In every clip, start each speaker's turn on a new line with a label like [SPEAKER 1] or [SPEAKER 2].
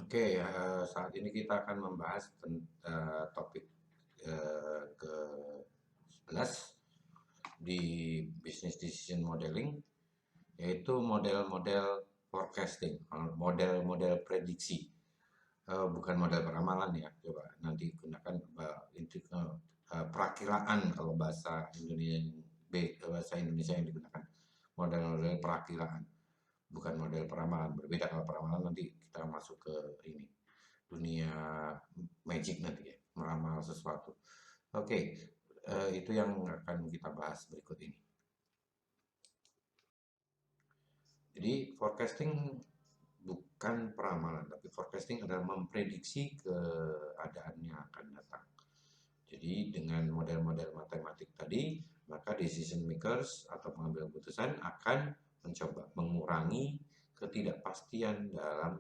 [SPEAKER 1] Oke, saat ini kita akan membahas topik ke-11 di Business Decision Modeling, yaitu model-model forecasting, model-model prediksi. Bukan model peramalan ya, coba nanti gunakan perakiraan kalau bahasa Indonesia yang digunakan, model-model perakiraan, bukan model peramalan. Berbeda. Kalau peramalan nanti kita masuk ke ini dunia magic nanti ya, meramal sesuatu. Oke, itu yang akan kita bahas berikut ini. Jadi forecasting bukan peramalan, tapi forecasting adalah memprediksi keadaan yang akan datang. Jadi dengan model-model matematik tadi, maka decision makers atau pengambil keputusan akan mencoba mengurangi ketidakpastian dalam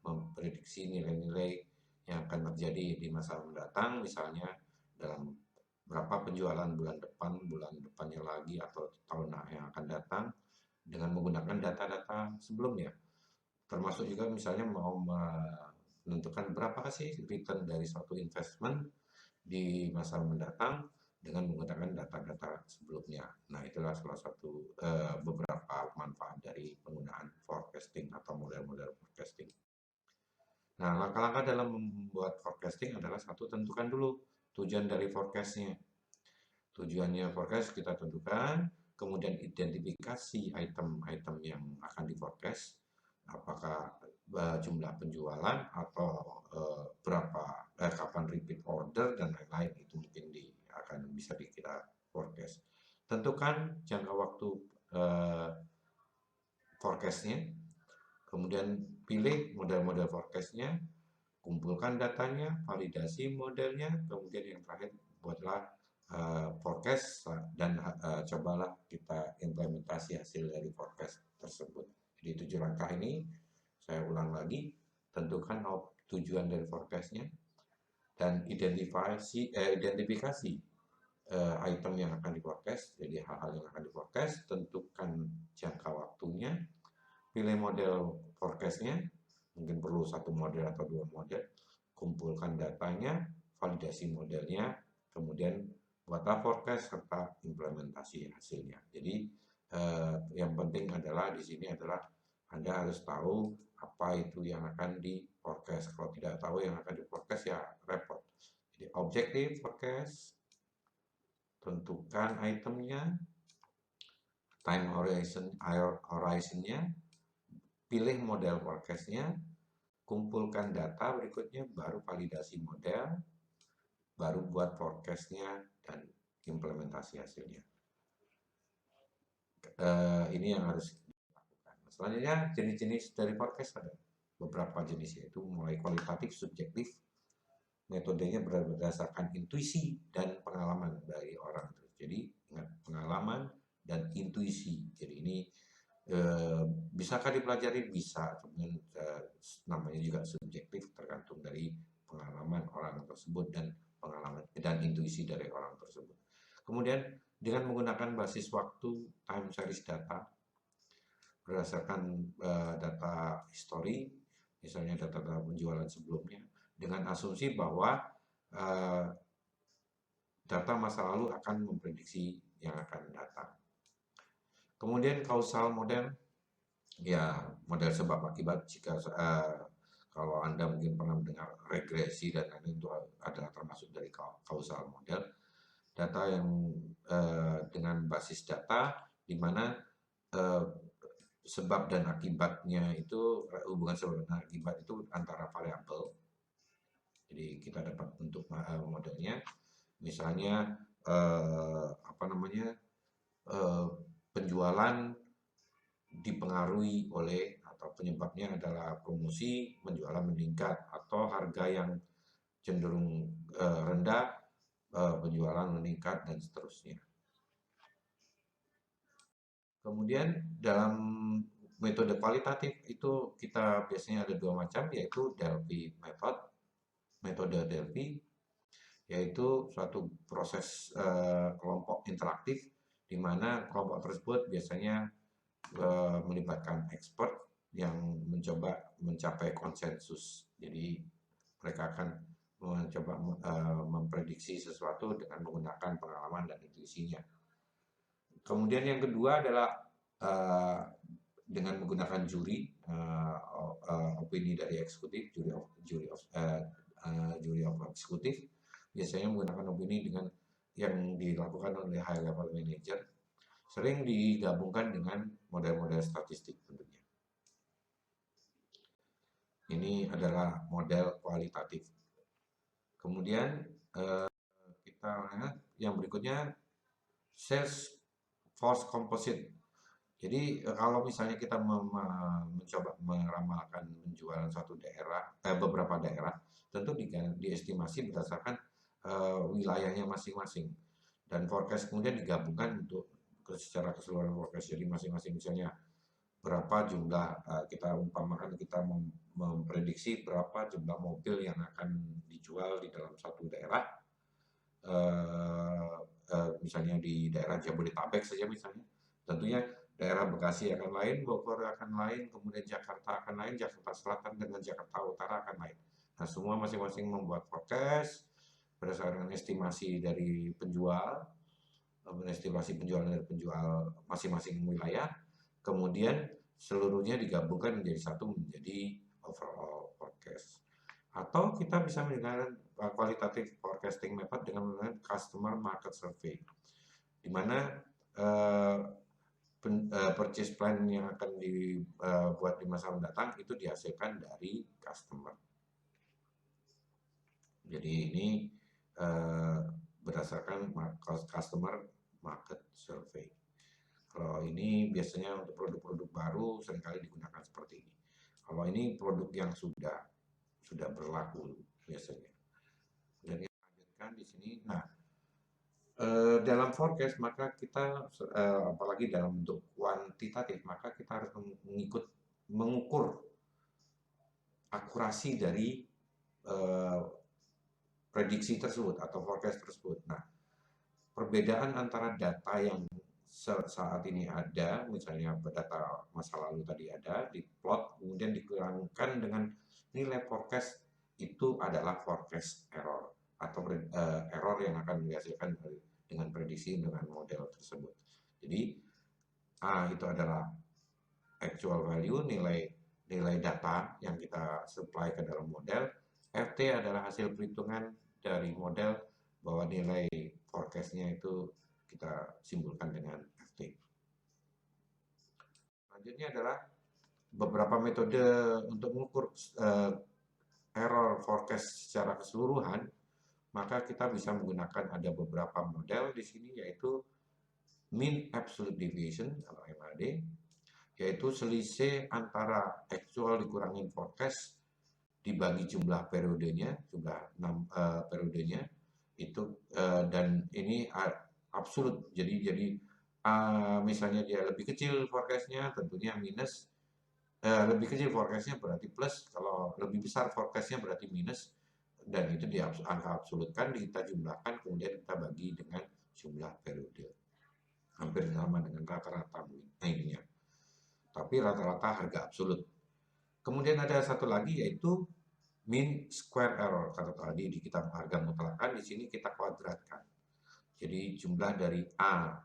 [SPEAKER 1] memprediksi nilai-nilai yang akan terjadi di masa mendatang, misalnya dalam berapa penjualan bulan depannya lagi, atau tahun yang akan datang, dengan menggunakan data-data sebelumnya. Termasuk juga misalnya mau menentukan berapa sih return dari suatu investment di masa mendatang dengan menggunakan data-data sebelumnya. Nah, itulah salah satu beberapa manfaat dari penggunaan forecasting atau model-model forecasting. Nah, langkah-langkah dalam membuat forecasting adalah satu, tentukan dulu tujuan dari forecastnya. Tujuannya forecast kita tentukan, kemudian identifikasi item-item yang akan di forecast, apakah jumlah penjualan atau kapan repeat order dan lain-lain, itu mungkin akan bisa dikira forecast. Tentukan jangka waktu forecastnya, kemudian pilih model-model forecastnya, kumpulkan datanya, validasi modelnya, kemudian yang terakhir buatlah forecast dan cobalah kita implementasi hasil dari forecast tersebut. Jadi 7 langkah ini saya ulang lagi: tentukan tujuan dari forecastnya dan identifikasi item yang akan di forecast, jadi hal-hal yang akan di forecast, tentukan jangka waktunya, pilih model forecastnya, mungkin perlu satu model atau dua model, kumpulkan datanya, validasi modelnya, kemudian buatlah forecast serta implementasi hasilnya. Jadi yang penting adalah di sini adalah Anda harus tahu apa itu yang akan di forecast. Kalau tidak tahu yang akan di forecast ya repot. Jadi objektif forecast, tentukan itemnya, time horizonnya, pilih model forecastnya, kumpulkan data berikutnya, baru validasi model, baru buat forecastnya dan implementasi hasilnya. Ini yang harus dilakukan. Selanjutnya, jenis-jenis dari forecast ada beberapa jenis, yaitu mulai kualitatif, subjektif. Metodenya berdasarkan intuisi dan pengalaman dari orang. Jadi ingat, pengalaman dan intuisi. Jadi ini bisakah dipelajari? Bisa, namanya juga subjektif, tergantung dari pengalaman orang tersebut dan pengalaman dan intuisi dari orang tersebut. Kemudian dengan menggunakan basis waktu, time series data, berdasarkan data history, misalnya data-data penjualan sebelumnya, dengan asumsi bahwa data masa lalu akan memprediksi yang akan datang. Kemudian causal model, ya model sebab akibat. Jika kalau Anda mungkin pernah mendengar regresi dan lain-lain, itu adalah termasuk dari causal model. Data yang dengan basis data di mana sebab dan akibatnya itu, hubungan sebab dan akibat itu antara variabel. Jadi kita dapat bentuk modelnya, misalnya penjualan dipengaruhi oleh, atau penyebabnya adalah promosi, penjualan meningkat, atau harga yang cenderung rendah, penjualan meningkat, dan seterusnya. Kemudian dalam metode kualitatif itu kita biasanya ada dua macam, yaitu Delphi method. Metode Delphi yaitu suatu proses kelompok interaktif di mana kelompok tersebut biasanya melibatkan expert yang mencoba mencapai konsensus Jadi mereka akan mencoba memprediksi sesuatu dengan menggunakan pengalaman dan intuisinya. Kemudian yang kedua adalah uh, dengan menggunakan juri, opini dari eksekutif, juri of eksekutif, biasanya menggunakan opini dengan yang dilakukan oleh high level manager, sering digabungkan dengan model-model statistik tentunya. Ini adalah model kualitatif. Kemudian kita lihat yang berikutnya, sales force composite. Jadi kalau misalnya kita mencoba meramalkan penjualan suatu daerah, beberapa daerah, tentu diestimasi berdasarkan wilayahnya masing-masing, dan forecast kemudian digabungkan untuk secara keseluruhan forecast. Jadi masing-masing misalnya berapa jumlah, kita umpamakan kita memprediksi berapa jumlah mobil yang akan dijual di dalam satu daerah, misalnya di daerah Jabodetabek saja misalnya, tentunya daerah Bekasi akan lain, Bogor akan lain, kemudian Jakarta akan lain, Jakarta Selatan dengan Jakarta Utara akan lain. Nah, semua masing-masing membuat forecast berdasarkan estimasi dari penjual, estimasi penjualan dari penjual masing-masing wilayah, kemudian seluruhnya digabungkan menjadi satu, menjadi overall forecast. Atau kita bisa menggunakan qualitative forecasting method dengan menggunakan customer market survey, di mana purchase plan yang akan dibuat di masa mendatang itu dihasilkan dari customer. Jadi ini berdasarkan customer market survey. Kalau ini biasanya untuk produk-produk baru seringkali digunakan seperti ini. Kalau ini produk yang sudah berlaku biasanya. Dan kita lanjutkan di sini. Nah, dalam forecast maka kita apalagi dalam bentuk kuantitatif, maka kita harus mengukur akurasi dari prediksi tersebut atau forecast tersebut. Nah, perbedaan antara data yang saat ini ada, misalnya data masa lalu tadi ada, diplot kemudian dikurangkan dengan nilai forecast, itu adalah forecast error atau error yang akan dihasilkan dengan prediksi dengan model tersebut. Jadi A itu adalah actual value, nilai data yang kita supply ke dalam model. FT adalah hasil perhitungan dari model bahwa nilai forecast-nya itu kita simpulkan dengan FT. Selanjutnya adalah beberapa metode untuk mengukur error forecast secara keseluruhan. Maka kita bisa menggunakan, ada beberapa model di sini, yaitu mean absolute deviation atau MAD, yaitu selisih antara actual dikurangin forecast dibagi jumlah periodenya, jumlah 6 periodenya itu, dan ini absolut. Jadi misalnya dia lebih kecil forecastnya, tentunya minus. Lebih kecil forecastnya berarti plus, kalau lebih besar forecastnya berarti minus. Dan itu di angka absolutkan, kita jumlahkan, kemudian kita bagi dengan jumlah periode. Hampir sama dengan rata-rata ininya. Tapi rata-rata harga absolut. Kemudian ada satu lagi, yaitu mean square error. Kata tadi di kita harga mutlakan, di sini kita kuadratkan. Jadi jumlah dari A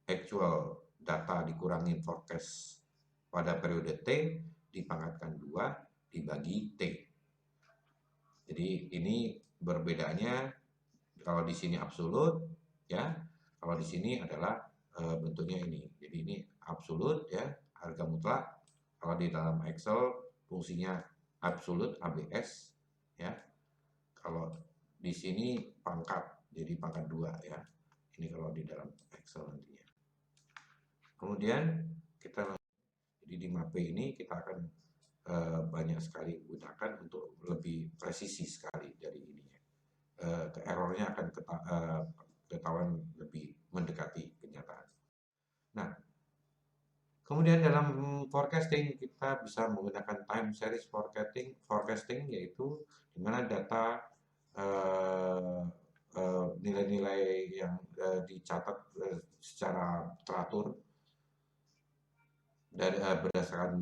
[SPEAKER 1] actual data dikurangin forecast pada periode T dipangkatkan 2 dibagi T. Jadi ini berbedanya, kalau di sini absolut ya, kalau di sini adalah bentuknya ini. Jadi ini absolut ya, harga mutlak. Kalau di dalam Excel fungsinya absolut ABS ya. Kalau di sini pangkat, jadi pangkat 2 ya. Ini kalau di dalam Excel nantinya. Kemudian kita, jadi di MAPE ini kita akan banyak sekali gunakan untuk lebih presisi sekali dari ininya. Errornya akan ketahuan lebih mendekati kenyataan. Nah, kemudian dalam forecasting kita bisa menggunakan time series forecasting, yaitu di mana data nilai-nilai yang dicatat secara teratur dari berdasarkan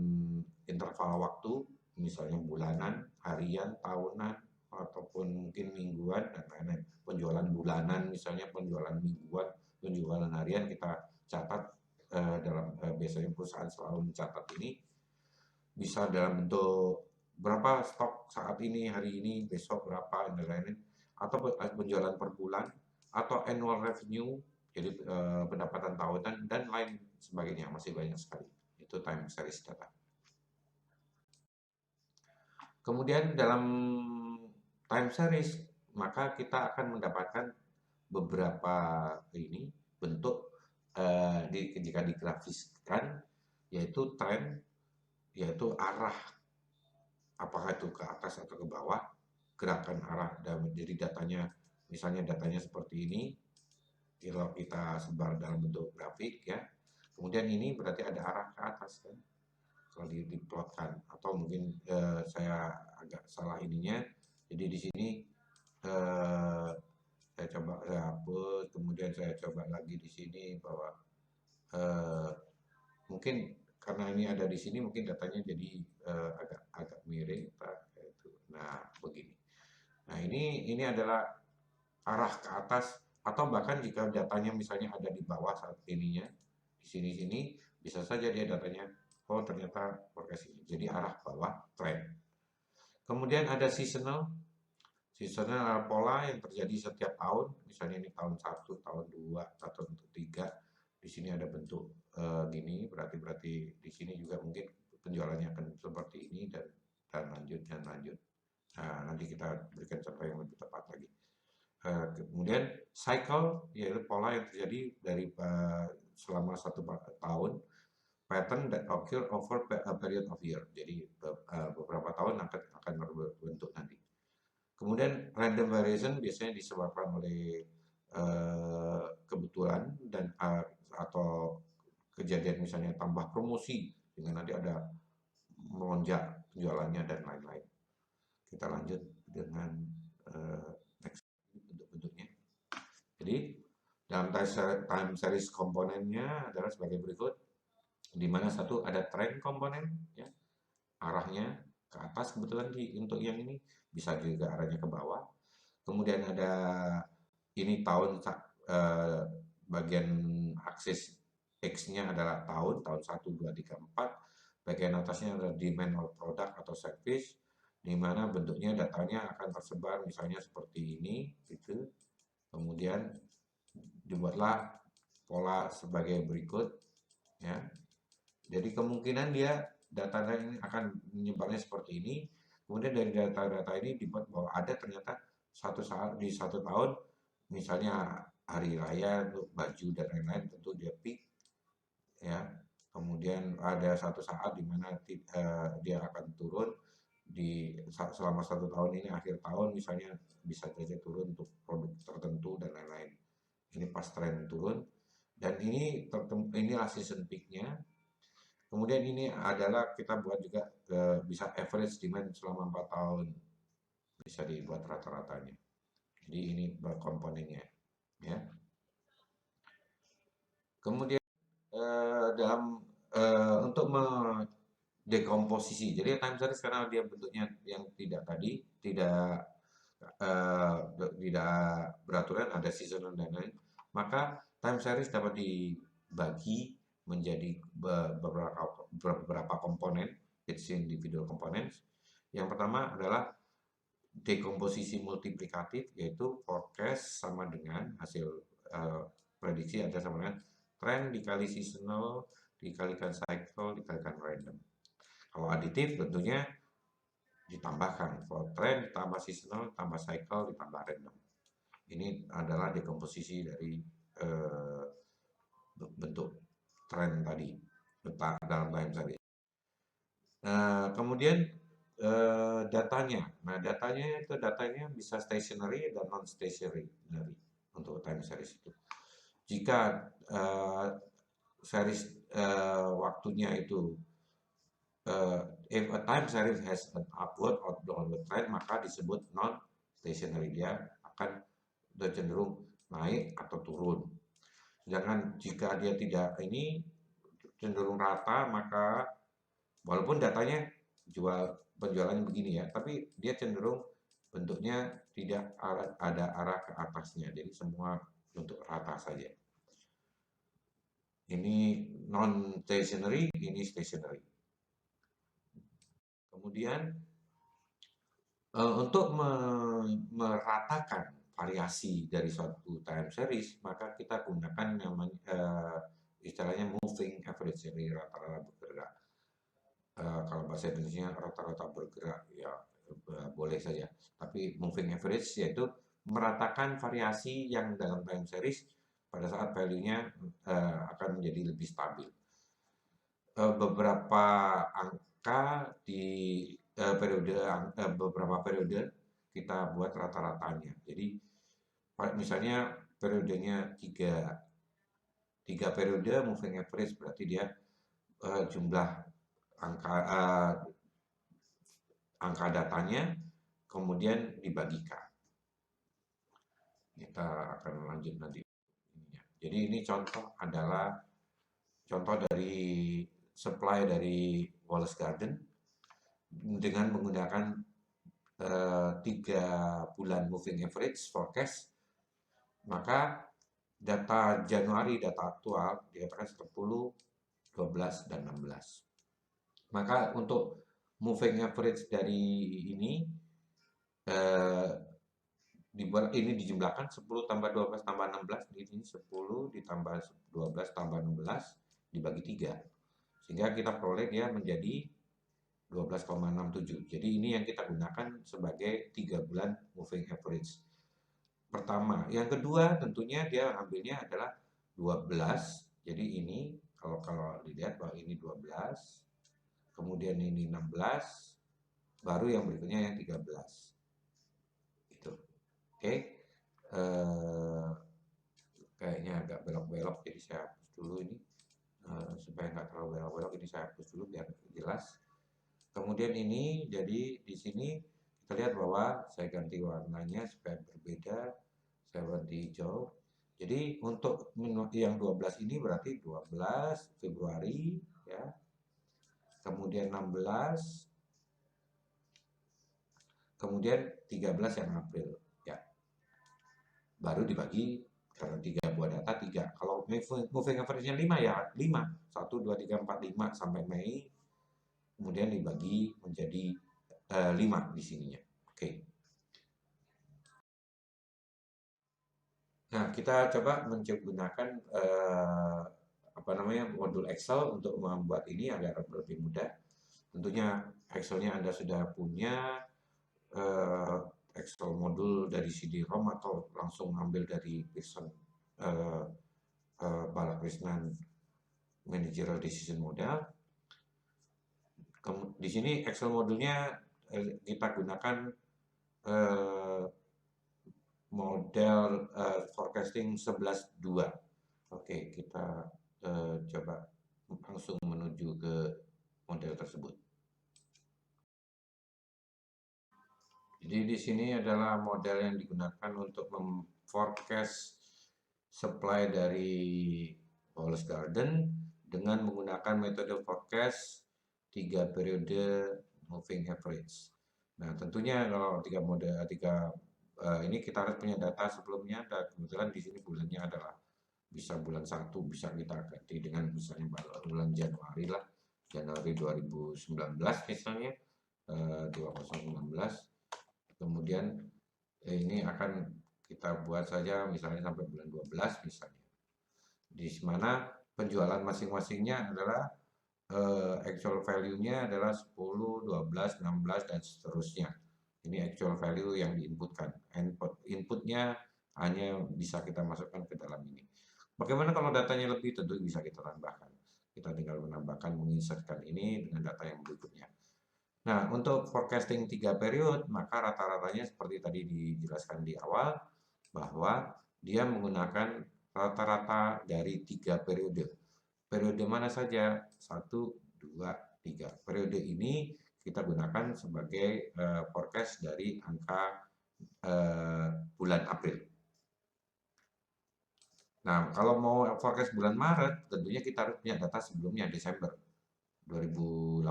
[SPEAKER 1] interval waktu misalnya bulanan, harian, tahunan, ataupun mungkin mingguan dan lain-lain. Penjualan bulanan misalnya, penjualan mingguan, penjualan harian kita catat biasanya perusahaan selalu mencatat ini bisa dalam bentuk berapa stok saat ini, hari ini, besok berapa dan lain-lain, atau penjualan per bulan atau annual revenue, jadi pendapatan tahunan dan lain sebagainya, masih banyak sekali. Itu time series data. Kemudian dalam time series maka kita akan mendapatkan beberapa ini bentuk jika digrafiskan, yaitu tren, yaitu arah, apakah itu ke atas atau ke bawah, gerakan arah. Dan jadi datanya, misalnya datanya seperti ini, kalau kita sebar dalam bentuk grafik ya, kemudian ini berarti ada arah ke atas kan, kalau diplotkan. Atau mungkin saya agak salah ininya, jadi di sini saya coba saya hapus, kemudian saya coba lagi di sini bahwa mungkin karena ini ada di sini mungkin datanya jadi agak miring Pak. Nah begini, nah ini adalah arah ke atas, atau bahkan jika datanya misalnya ada di bawah saat ininya di sini bisa saja dia datanya oh ternyata forecast ini, jadi arah bawah trend. Kemudian ada seasonal. Seasonal adalah pola yang terjadi setiap tahun, misalnya ini tahun 1, tahun 2, atau tahun 3. Di sini ada bentuk gini, berarti di sini juga mungkin penjualannya akan seperti ini dan lanjut dan lanjut. Nah, nanti kita berikan contoh yang lebih tepat lagi. Kemudian cycle, yaitu pola yang terjadi dari selama 1 tahun, pattern that occur over a period of year. Jadi beberapa tahun akan berbentuk nanti. Kemudian random variation biasanya disebabkan oleh kebetulan dan atau kejadian misalnya tambah promosi dengan nanti ada melonjak penjualannya dan lain-lain. Kita lanjut dengan next bentuk-bentuknya. Jadi dalam time series komponennya adalah sebagai berikut, di mana satu ada trend komponen, ya, arahnya ke atas kebetulan untuk yang ini, bisa juga arahnya ke bawah. Kemudian ada ini tahun, bagian aksis X-nya adalah tahun 1, 2, 3, 4. Bagian atasnya adalah demand or product atau service, di mana bentuknya datanya akan tersebar misalnya seperti ini gitu. Kemudian dibuatlah pola sebagai berikut ya. Jadi kemungkinan data ini akan menyebarnya seperti ini. Kemudian dari data-data ini dibuat bahwa ada ternyata satu saat di 1 tahun, misalnya hari raya untuk baju dan lain-lain, tentu dia peak ya. Kemudian ada satu saat di mana dia akan turun selama 1 tahun ini, akhir tahun misalnya bisa saja turun untuk produk tertentu dan lain-lain. Ini pas tren turun, dan inilah season peaknya. Kemudian ini adalah kita buat juga bisa average demand selama 4 tahun, bisa dibuat rata-ratanya. Jadi ini komponennya ya. Kemudian dalam untuk mendekomposisi, jadi time series karena dia bentuknya yang tidak beraturan, ada seasonal dan lain, maka time series dapat dibagi menjadi beberapa komponen, its individual components. Yang pertama adalah dekomposisi multiplikatif, yaitu forecast sama dengan hasil prediksi ada sama dengan trend dikali seasonal dikalikan cycle dikalikan random. Kalau aditif tentunya ditambahkan, for trend ditambah seasonal ditambah cycle ditambah random. Ini adalah dekomposisi dari bentuk tren tadi dalam time series. Kemudian datanya. Nah, datanya bisa stationary dan non stationary untuk time series itu. Jika series waktunya itu if a time series has an upward or downward trend, maka disebut non stationary, dia akan cenderung naik atau turun. Sedangkan jika dia tidak ini cenderung rata, maka walaupun datanya jual penjualannya begini ya, tapi dia cenderung bentuknya tidak ada arah ke atasnya, jadi semua bentuk rata saja. Ini non stationary, ini stationary. Kemudian untuk meratakan variasi dari suatu time series, maka kita gunakan namanya istilahnya moving average, jadi rata-rata bergerak. Kalau bahasa Indonesia rata-rata bergerak ya boleh saja. Tapi moving average yaitu meratakan variasi yang dalam time series pada saat value-nya akan menjadi lebih stabil. Beberapa angka di beberapa periode kita buat rata-ratanya. Jadi misalnya periodenya tiga periode moving average, berarti dia jumlah angka angka datanya kemudian dibagikan. Kita akan lanjut nanti. Jadi ini contoh dari supply dari Wallace Garden dengan menggunakan 3 bulan moving average forecast, maka data Januari, data aktual dikatakan 10, 12, dan 16. Maka untuk moving average dari ini ini dijumlahkan 10 tambah 12 tambah 16, di sini 10 ditambah 12 tambah 16 dibagi 3. Sehingga kita peroleh dia menjadi 12,67. Jadi ini yang kita gunakan sebagai 3 bulan moving average. Pertama, yang kedua tentunya dia ambilnya adalah 12. Jadi ini kalau dilihat bahwa ini 12, kemudian ini 16, baru yang berikutnya yang 13. Itu. Oke. Kayaknya agak belok-belok, jadi saya hapus dulu ini supaya nggak terlalu belok-belok. Ini saya hapus dulu biar jelas. Kemudian ini jadi di sini kita lihat bahwa saya ganti warnanya supaya berbeda. Saya ganti hijau. Jadi untuk yang 12 ini berarti 12 Februari ya. Kemudian 16, kemudian 13 yang April ya. Baru dibagi karena 3 buah data 3. Kalau moving average-nya 5 ya 5. 1 2 3 4 5 sampai Mei. Kemudian dibagi menjadi 5 di sininya. Oke. Nah, kita coba menggunakan modul Excel untuk membuat ini agar lebih mudah. Tentunya Excelnya Anda sudah punya Excel modul dari CD-ROM atau langsung ambil dari Pearson Balakrishnan Managerial Decision Model. Di sini Excel modulnya kita gunakan model forecasting 11.2. Oke, kita coba langsung menuju ke model tersebut. Jadi di sini adalah model yang digunakan untuk memforecast supply dari Wallace Garden dengan menggunakan metode forecast 3 periode moving average. Nah, tentunya kalau ini kita harus punya data sebelumnya, dan kebetulan di sini bulannya adalah bisa bulan 1, bisa kita ganti dengan misalnya bulan Januari lah, Januari 2019 misalnya, 2019. Kemudian ini akan kita buat saja misalnya sampai bulan 12 misalnya. Di mana penjualan masing-masingnya adalah actual value-nya adalah 10, 12, 16, dan seterusnya. Ini actual value yang diinputkan. Inputnya hanya bisa kita masukkan ke dalam ini. Bagaimana kalau datanya lebih? Tentu bisa kita tambahkan. Kita tinggal menambahkan, menginsertkan ini dengan data yang berikutnya. Nah, untuk forecasting 3 periode, maka rata-ratanya seperti tadi dijelaskan di awal, bahwa dia menggunakan rata-rata dari 3 periode. Periode mana saja? 1, 2, 3. Periode ini kita gunakan sebagai forecast dari angka bulan April. Nah, kalau mau forecast bulan Maret, tentunya kita harus punya data sebelumnya, Desember 2018.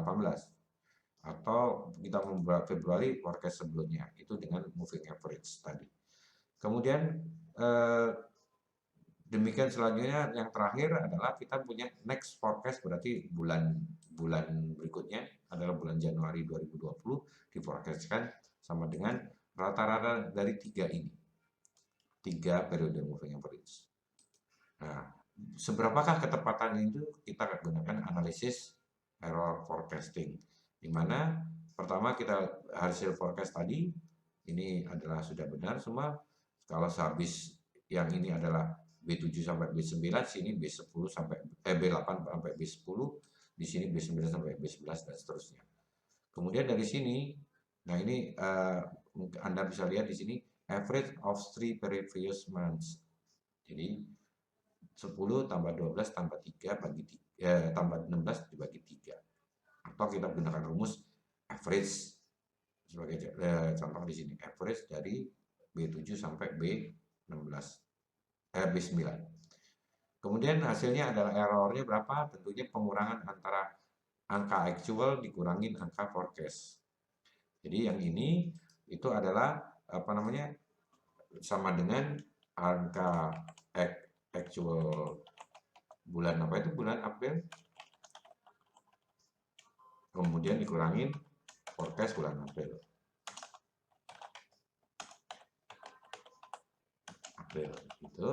[SPEAKER 1] atau kita membuat Februari forecast sebelumnya itu dengan moving average tadi. Kemudian demikian selanjutnya yang terakhir adalah kita punya next forecast, berarti bulan berikutnya adalah bulan Januari 2020 diforecastkan sama dengan rata-rata dari tiga periode moving average. Nah, seberapakah ketepatan itu kita gunakan analisis error forecasting, di mana pertama kita hasil forecast tadi ini adalah sudah benar semua. Kalau sehabis yang ini adalah B7 sampai B9, sini B10 sampai B8 sampai B10, di sini B9 sampai B11 dan seterusnya. Kemudian dari sini, nah ini Anda bisa lihat di sini average of 3 previous months. Jadi 10 tambah 12 tambah 3 bagi 3, tambah 16 dibagi 3. Atau kita gunakan rumus average sebagai contoh di sini, average dari B7 sampai B9. Kemudian hasilnya adalah errornya berapa? Tentunya pengurangan antara angka actual dikurangin angka forecast. Jadi yang ini itu adalah apa namanya, sama dengan angka actual bulan apa itu, bulan April, kemudian dikurangin forecast bulan April. Gitu.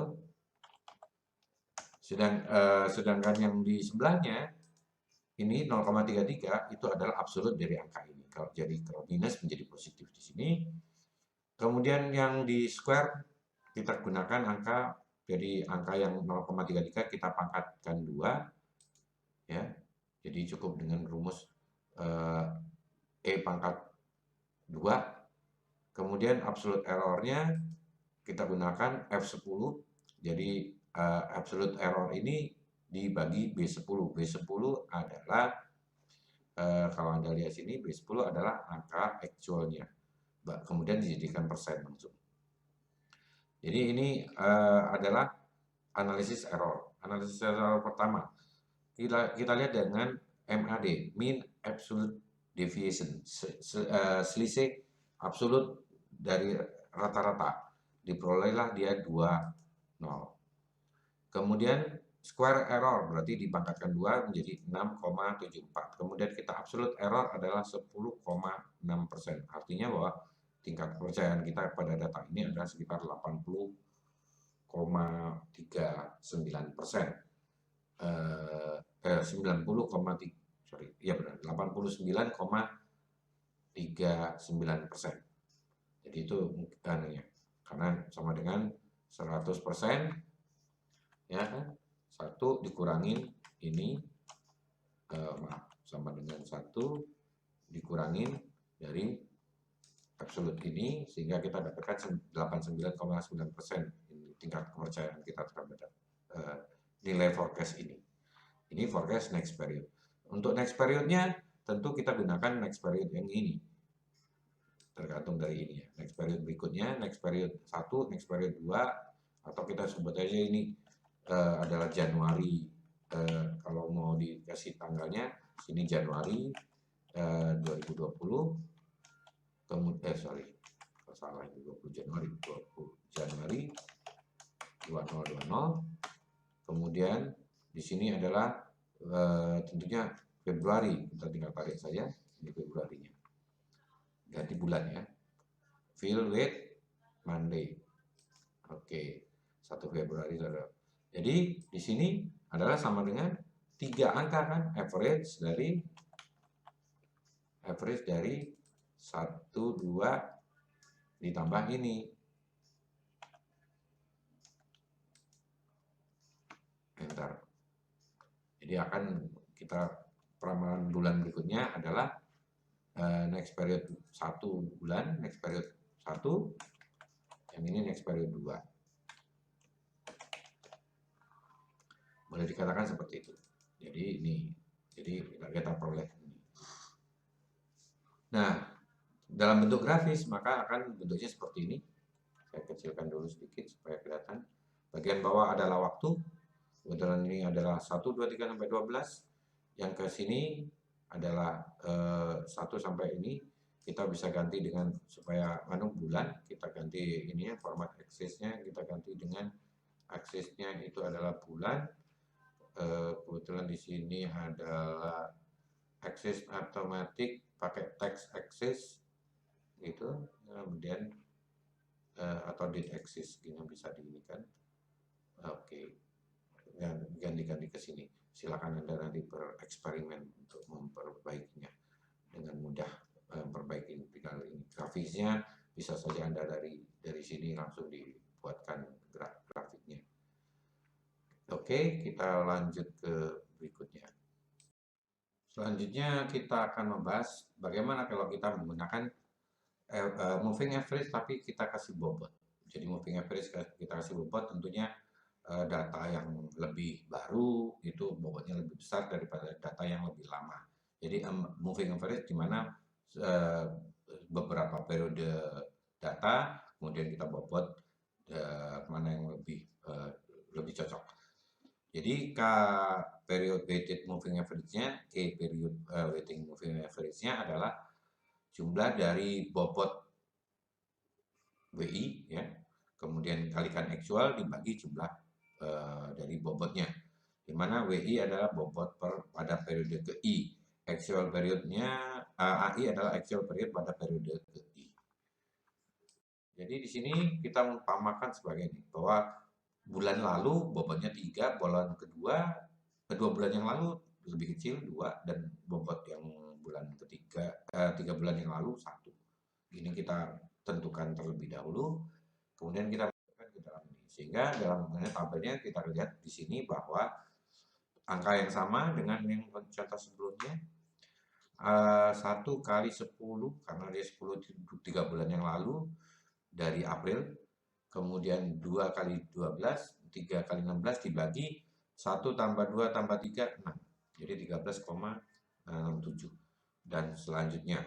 [SPEAKER 1] Sedangkan yang di sebelahnya ini 0,33 itu adalah absolut dari angka ini. Kalau minus menjadi positif di sini. Kemudian yang di square kita gunakan angka, jadi angka yang 0,33 kita pangkatkan 2 ya. Jadi cukup dengan rumus E pangkat 2. Kemudian absolute errornya kita gunakan F10. Jadi absolute error ini dibagi B10. B10 adalah kalau Anda lihat sini, B10 adalah angka actualnya. Kemudian dijadikan persen langsung. Jadi ini adalah analisis error. Analisis error pertama. Kita lihat dengan MAD, mean absolute deviation, selisih absolut dari rata-rata. Diperolehlah dia 2,0. Kemudian square error berarti dipangkatkan 2 menjadi 6,74. Kemudian kita absolute error adalah 10,6%. Artinya bahwa tingkat kepercayaan kita pada data ini adalah sekitar 80,39%. 89,39%. Jadi itu karena sama dengan 100%, ya kan? 1 dikurangin ini, sama dengan 1 dikurangin dari absolut ini, sehingga kita dapatkan 89,9% tingkat kepercayaan kita terhadap nilai forecast ini. Ini forecast next period. Untuk next periodnya tentu kita gunakan next period yang ini, tergantung dari ini ya. Next period berikutnya, next period 1, next period 2, atau kita sebut aja ini adalah Januari. Kalau mau dikasih tanggalnya, sini Januari 2020. Kemudian salah, 20 Januari 2020. Kemudian di sini adalah tentunya Februari, kita tinggal tarik saja ini Februarinya, ganti bulan ya, fill with Monday. Oke, 1 Februari saudara. Jadi di sini adalah sama dengan 3 angka kan, average dari 1, 2 ditambah ini. Enter. Jadi akan kita peramalan bulan berikutnya adalah next period 1 bulan, next period 1, yang ini next period 2. Boleh dikatakan seperti itu. Jadi ini, jadi kita peroleh ini. Nah, dalam bentuk grafis maka akan bentuknya seperti ini. Saya kecilkan dulu sedikit supaya kelihatan. Bagian bawah adalah waktu. Kebetulan ini adalah 1, 2, 3 sampai 12. Yang ke sini adalah 1 sampai ini, kita bisa ganti dengan supaya bulan, kita ganti ininya, format aksesnya kita ganti dengan aksesnya itu adalah bulan. Kebetulan di sini adalah akses otomatis pakai text access gitu, kemudian atau date access gini bisa diinikan. Oke, ganti-ganti ke sini. Silakan Anda nanti bereksperimen untuk memperbaikinya dengan mudah. Memperbaiki tinggal ini grafisnya bisa saja Anda dari sini langsung dibuatkan grafiknya. Oke, kita lanjut ke berikutnya. Selanjutnya kita akan membahas bagaimana kalau kita menggunakan moving average tapi kita kasih bobot. Jadi moving average kita kasih bobot, tentunya data yang lebih baru itu bobotnya lebih besar daripada data yang lebih lama. Jadi moving average di mana beberapa periode data kemudian kita bobot mana yang lebih cocok. Jadi period weighted moving average-nya, period weighted moving average-nya adalah jumlah dari bobot WI ya, kemudian kalikan actual dibagi jumlah dari bobotnya, di mana WI adalah bobot pada periode ke I, actual periodnya AI adalah actual period pada periode ke I. Jadi di sini kita mengumpamakan sebagai ini, bahwa bulan lalu bobotnya 3, bulan kedua 2 bulan yang lalu lebih kecil 2, dan bobot yang bulan ketiga 3 bulan yang lalu 1. Ini kita tentukan terlebih dahulu, kemudian kita masukkan ke dalam ini, sehingga dalam tabelnya kita lihat di sini bahwa angka yang sama dengan yang contoh sebelumnya, 1 kali 10 karena dia 10 3 bulan yang lalu dari April, kemudian 2 kali 12, 3 kali 16 dibagi 1 tambah 2 tambah 3, 6. Jadi 13,67. Dan selanjutnya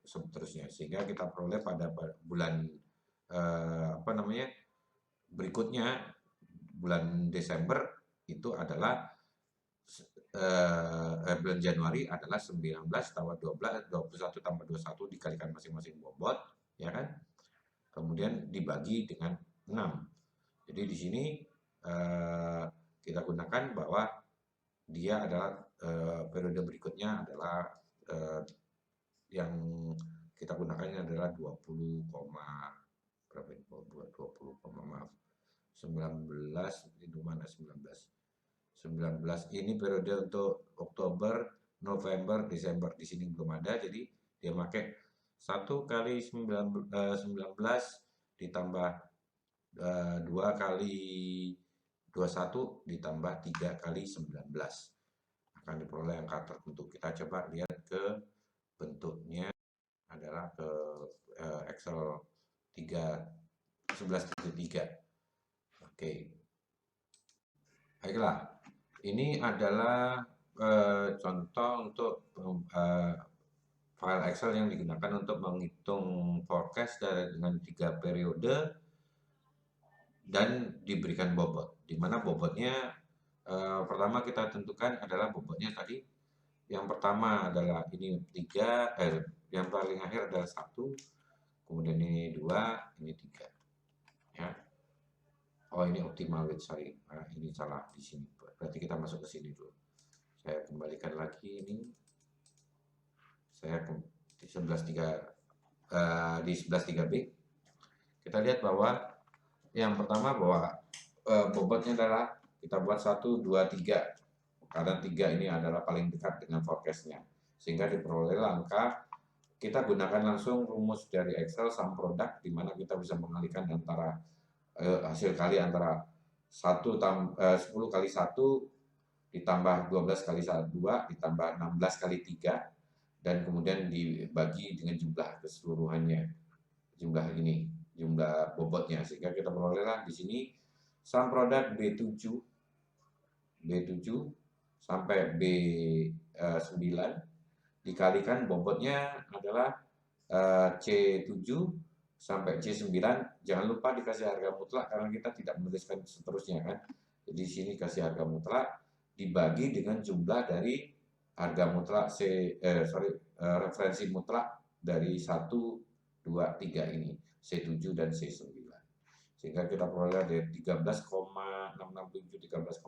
[SPEAKER 1] seterusnya, sehingga kita peroleh pada bulan berikutnya, bulan Desember itu adalah bulan Januari adalah 19 tambah 12, 21 tambah 21 dikalikan masing-masing bobot, ya kan? Kemudian dibagi dengan 6. Jadi di sini kita gunakan bahwa dia adalah periode berikutnya adalah yang kita gunakannya adalah 20, berapa ini? 20, maaf. 19 itu mana 19? 19 ini periode untuk Oktober, November, Desember, di sini belum ada, jadi dia pakai 1 kali 19 ditambah 2 kali 21 ditambah 3 kali 19 akan diperoleh angka tertentu. Kita coba lihat ke bentuknya adalah ke Excel 11.3. Oke. Baiklah. Ini adalah contoh untuk file Excel yang digunakan untuk menghitung forecast dengan 3 periode dan diberikan bobot, di mana bobotnya pertama kita tentukan adalah bobotnya tadi. Yang pertama adalah ini 3, yang paling akhir adalah 1, kemudian ini 2, ini 3 ya. Oh, ini optimal weight, sorry. Nah, ini salah di sini. Berarti kita masuk ke sini dulu. Saya kembalikan lagi ini. Saya di 11.3B. Kita lihat bahwa yang pertama bahwa bobotnya adalah kita buat 1, 2, 3. Karena 3 ini adalah paling dekat dengan forecastnya. Sehingga diperoleh angka. Kita gunakan langsung rumus dari Excel sum product, di mana kita bisa mengalihkan antara hasil kali antara 10 kali 1 ditambah 12 kali 2 ditambah 16 kali 3, dan kemudian dibagi dengan jumlah keseluruhannya, jumlah ini, jumlah bobotnya, sehingga kita perolehlah di sini sum product B7 sampai B9 dikalikan bobotnya adalah C7 sampai C9, jangan lupa dikasih harga mutlak karena kita tidak menuliskan seterusnya kan. Jadi di sini kasih harga mutlak dibagi dengan jumlah dari harga mutlak referensi mutlak dari 1, 2, 3 ini, C7 dan C9. Sehingga kita peroleh dari 13,667, 13,8,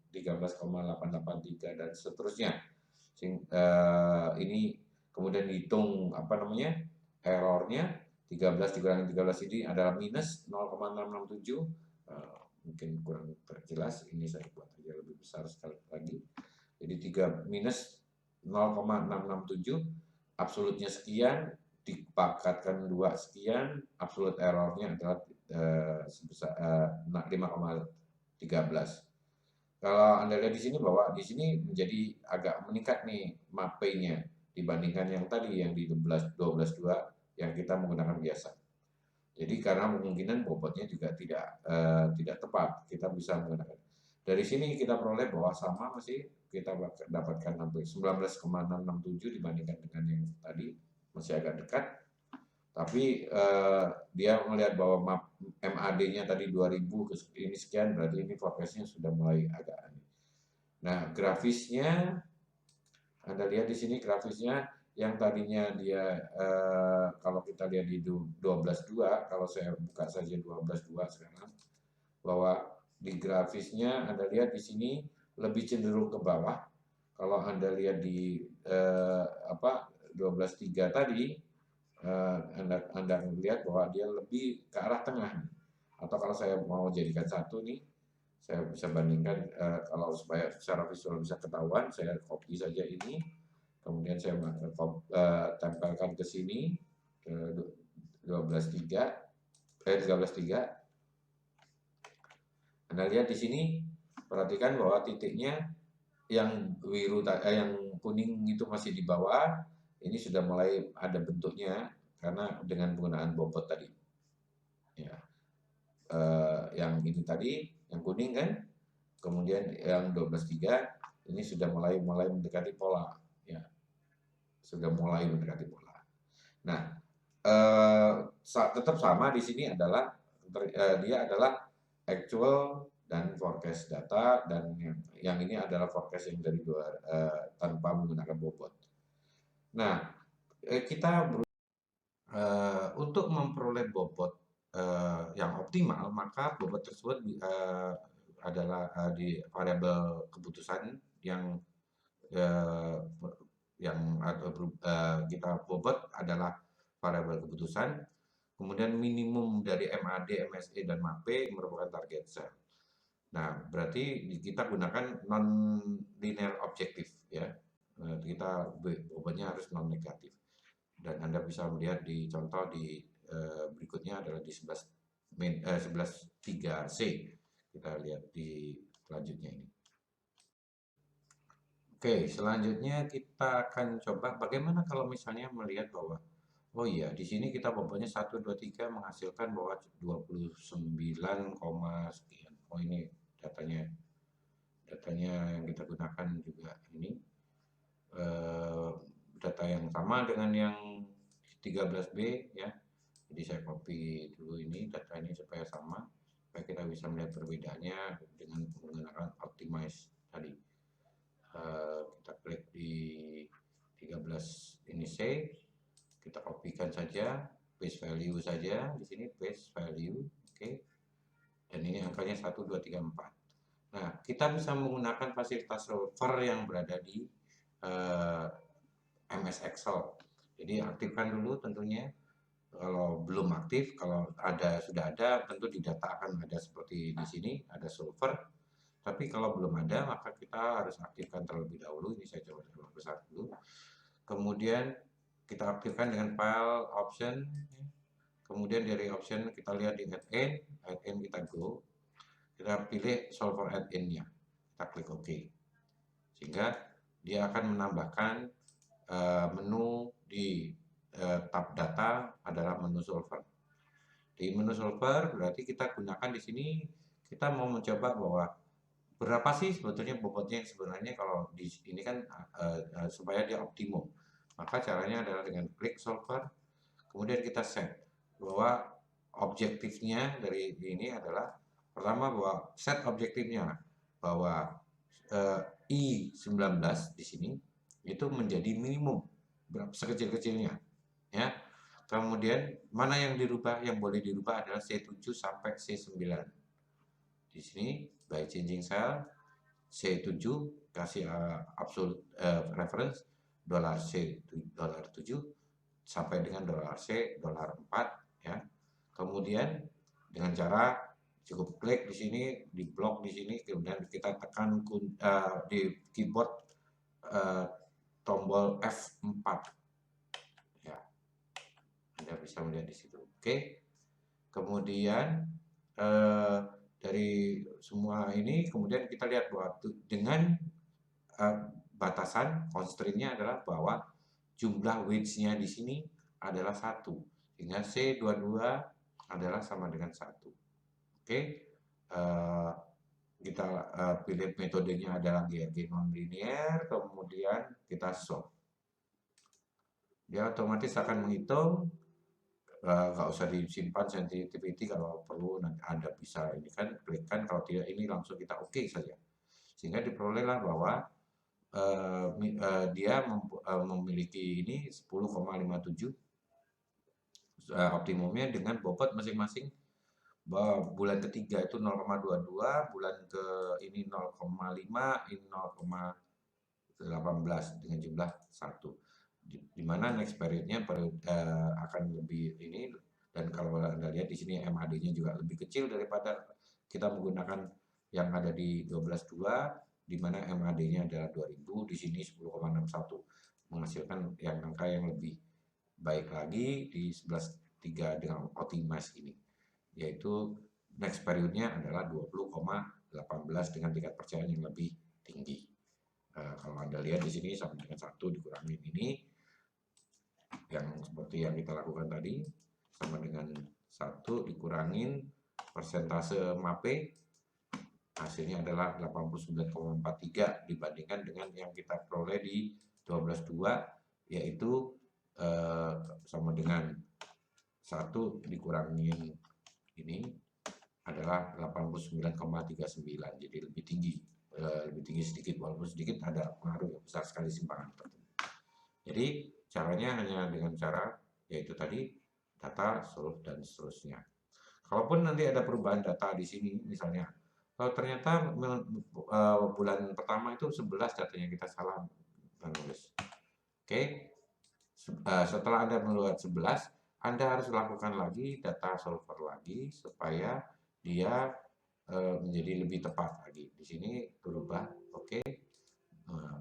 [SPEAKER 1] 13,883 dan seterusnya. Ini kemudian dihitung errornya 13 dikurangi 13 ini adalah minus 0,667. Mungkin kurang terjelas, ini saya buat aja lebih besar sekali lagi. Jadi 3 minus 0,667, absolutnya sekian, dipakatkan 2 sekian, absolut errornya adalah sebesar 5,13. Kalau Anda lihat di sini bahwa di sini menjadi agak meningkat nih MAPE-nya dibandingkan yang tadi yang di 12.2 yang kita menggunakan biasa. Jadi karena kemungkinan bobotnya juga tidak tepat, kita bisa menggunakan. Dari sini kita peroleh bahwa sama masih kita dapatkan 19,667 dibandingkan dengan yang tadi, masih agak dekat. Tapi dia melihat bahwa MAD-nya tadi 2000 ini sekian, berarti ini forecast-nya sudah mulai agak aneh. Nah, grafisnya Anda lihat di sini grafisnya yang tadinya dia kalau kita lihat di 12.2, kalau saya buka saja 12.2 sekarang, bahwa di grafisnya Anda lihat di sini lebih cenderung ke bawah. Kalau Anda lihat di 12.3 tadi, Anda melihat bahwa dia lebih ke arah tengah. Atau kalau saya mau jadikan satu nih, saya bisa bandingkan kalau supaya secara visual bisa ketahuan, saya copy saja ini. Kemudian saya tempelkan ke sini ke 13.3. Anda lihat di sini, perhatikan bahwa titiknya yang biru yang kuning itu masih di bawah, ini sudah mulai ada bentuknya karena dengan penggunaan bobot tadi. Ya. Yang ini tadi, yang kuning kan, kemudian yang 12.3 ini sudah mulai mendekati pola, ya. Sudah mulai mendekati pola. Nah, tetap sama di sini adalah dia adalah actual dan forecast data, dan yang ini adalah forecast yang dari tanpa menggunakan bobot. Nah, kita untuk memperoleh bobot yang optimal, maka bobot tersebut adalah di variabel keputusan yang kita bobot adalah variabel keputusan. Kemudian minimum dari MAD, MSE, dan MAPE merupakan target sell. Nah, berarti kita gunakan non-linear objektif, ya. Kita bobotnya harus non-negatif. Dan Anda bisa melihat di contoh di berikutnya adalah di 11.3C. Kita lihat di selanjutnya ini. Oke, selanjutnya kita akan coba bagaimana kalau misalnya melihat bahwa oh iya, di sini kita bobotnya 1, 2, 3 menghasilkan bahwa 29, sekian. Oh ini datanya yang kita gunakan juga ini data yang sama dengan yang 13B, ya. Jadi saya copy dulu ini data ini supaya sama, supaya kita bisa melihat perbedaannya dengan menggunakan optimize tadi. Kita klik di 13 ini save, kita kopikan saja base value saja di sini, base value, oke. Dan ini angkanya 1, 2, 3, 4. Nah, kita bisa menggunakan fasilitas solver yang berada di MS Excel. Jadi aktifkan dulu tentunya. Kalau belum aktif, kalau sudah ada, tentu di data akan ada seperti di sini, ada solver. Tapi kalau belum ada, maka kita harus aktifkan terlebih dahulu. Ini saya coba besar dulu. Kemudian kita aktifkan dengan file option. Kemudian dari option kita lihat di add-in kita go. Kita pilih solver add-in-nya. Kita klik OK. Sehingga dia akan menambahkan menu di tab data adalah menu solver. Di menu solver berarti kita gunakan di sini, kita mau mencoba bahwa berapa sih sebetulnya bobotnya sebenarnya kalau di ini kan supaya dia optimum. Maka caranya adalah dengan klik solver, kemudian kita set bahwa objektifnya dari ini adalah pertama bahwa set objektifnya bahwa I19 di sini itu menjadi minimum sekecil-kecilnya ya. Kemudian mana yang dirubah? Yang boleh dirubah adalah C7 sampai C9. Di sini by changing cell C7 kasih absolute reference $C$7 sampai dengan $C$4 ya. Kemudian dengan cara cukup klik di sini, di blok di sini, kemudian kita tekan di keyboard tombol F4 ya. Anda bisa melihat di situ. Oke. Kemudian dari semua ini kemudian kita lihat bahwa dengan batasan constraint-nya adalah bahwa jumlah weights-nya di sini adalah 1, sehingga C22 adalah sama dengan 1. Oke. Kita pilih metodenya adalah GRG non-linear, kemudian kita solve. Dia otomatis akan menghitung, nggak usah disimpan sensitivity, kalau perlu nanti Anda bisa ini kan klikkan, kalau tidak ini langsung kita oke saja, sehingga diperolehlah bahwa dia memiliki ini 10,57 optimumnya dengan bobot masing-masing. Bulan ketiga itu 0,22, bulan ke ini 0,5, ini 0,18 dengan jumlah 1. Di mana next periodnya akan lebih ini, dan kalau Anda lihat di sini MAD-nya juga lebih kecil daripada kita menggunakan yang ada di 12.2, di mana MAD-nya adalah 2000, di sini 10,61, menghasilkan yang angka yang lebih baik lagi di 11.3 dengan optimize ini, yaitu next periodnya adalah 20,18 dengan tingkat percayaan yang lebih tinggi. Kalau Anda lihat di sini sama dengan 1 dikurangin ini, yang seperti yang kita lakukan tadi, sama dengan 1 dikurangin persentase MAPE, hasilnya adalah 89,43 dibandingkan dengan yang kita peroleh di 12.2, yaitu sama dengan 1 dikurangin ini adalah 89,39, jadi lebih tinggi sedikit, walaupun sedikit ada pengaruh yang besar sekali simpangan tertentu. Jadi caranya hanya dengan cara yaitu tadi data, solve, dan seterusnya. Kalaupun nanti ada perubahan data di sini, misalnya kalau ternyata bulan pertama itu 11 datanya kita salah menulis. Oke. Setelah Anda melihat 11, Anda harus lakukan lagi data solver lagi supaya dia menjadi lebih tepat lagi. Di sini berubah, oke,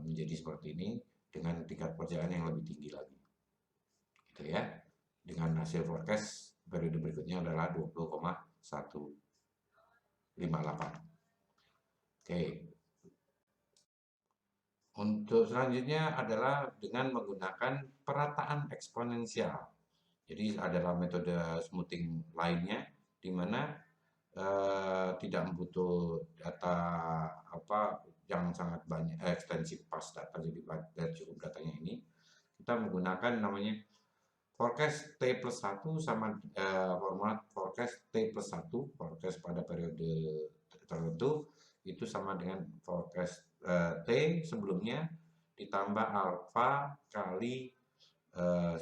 [SPEAKER 1] menjadi seperti ini dengan tingkat percayaan yang lebih tinggi lagi. Gitu ya. Dengan hasil forecast periode berikutnya adalah 20,158. Oke. Untuk selanjutnya adalah dengan menggunakan perataan eksponensial. Jadi adalah metode smoothing lainnya, di mana tidak membutuhkan data yang sangat banyak, ekstensif pas data, jadi cukup datanya ini. Kita menggunakan namanya forecast T+1 sama formula forecast T+1, forecast pada periode tertentu itu sama dengan forecast T sebelumnya ditambah alfa kali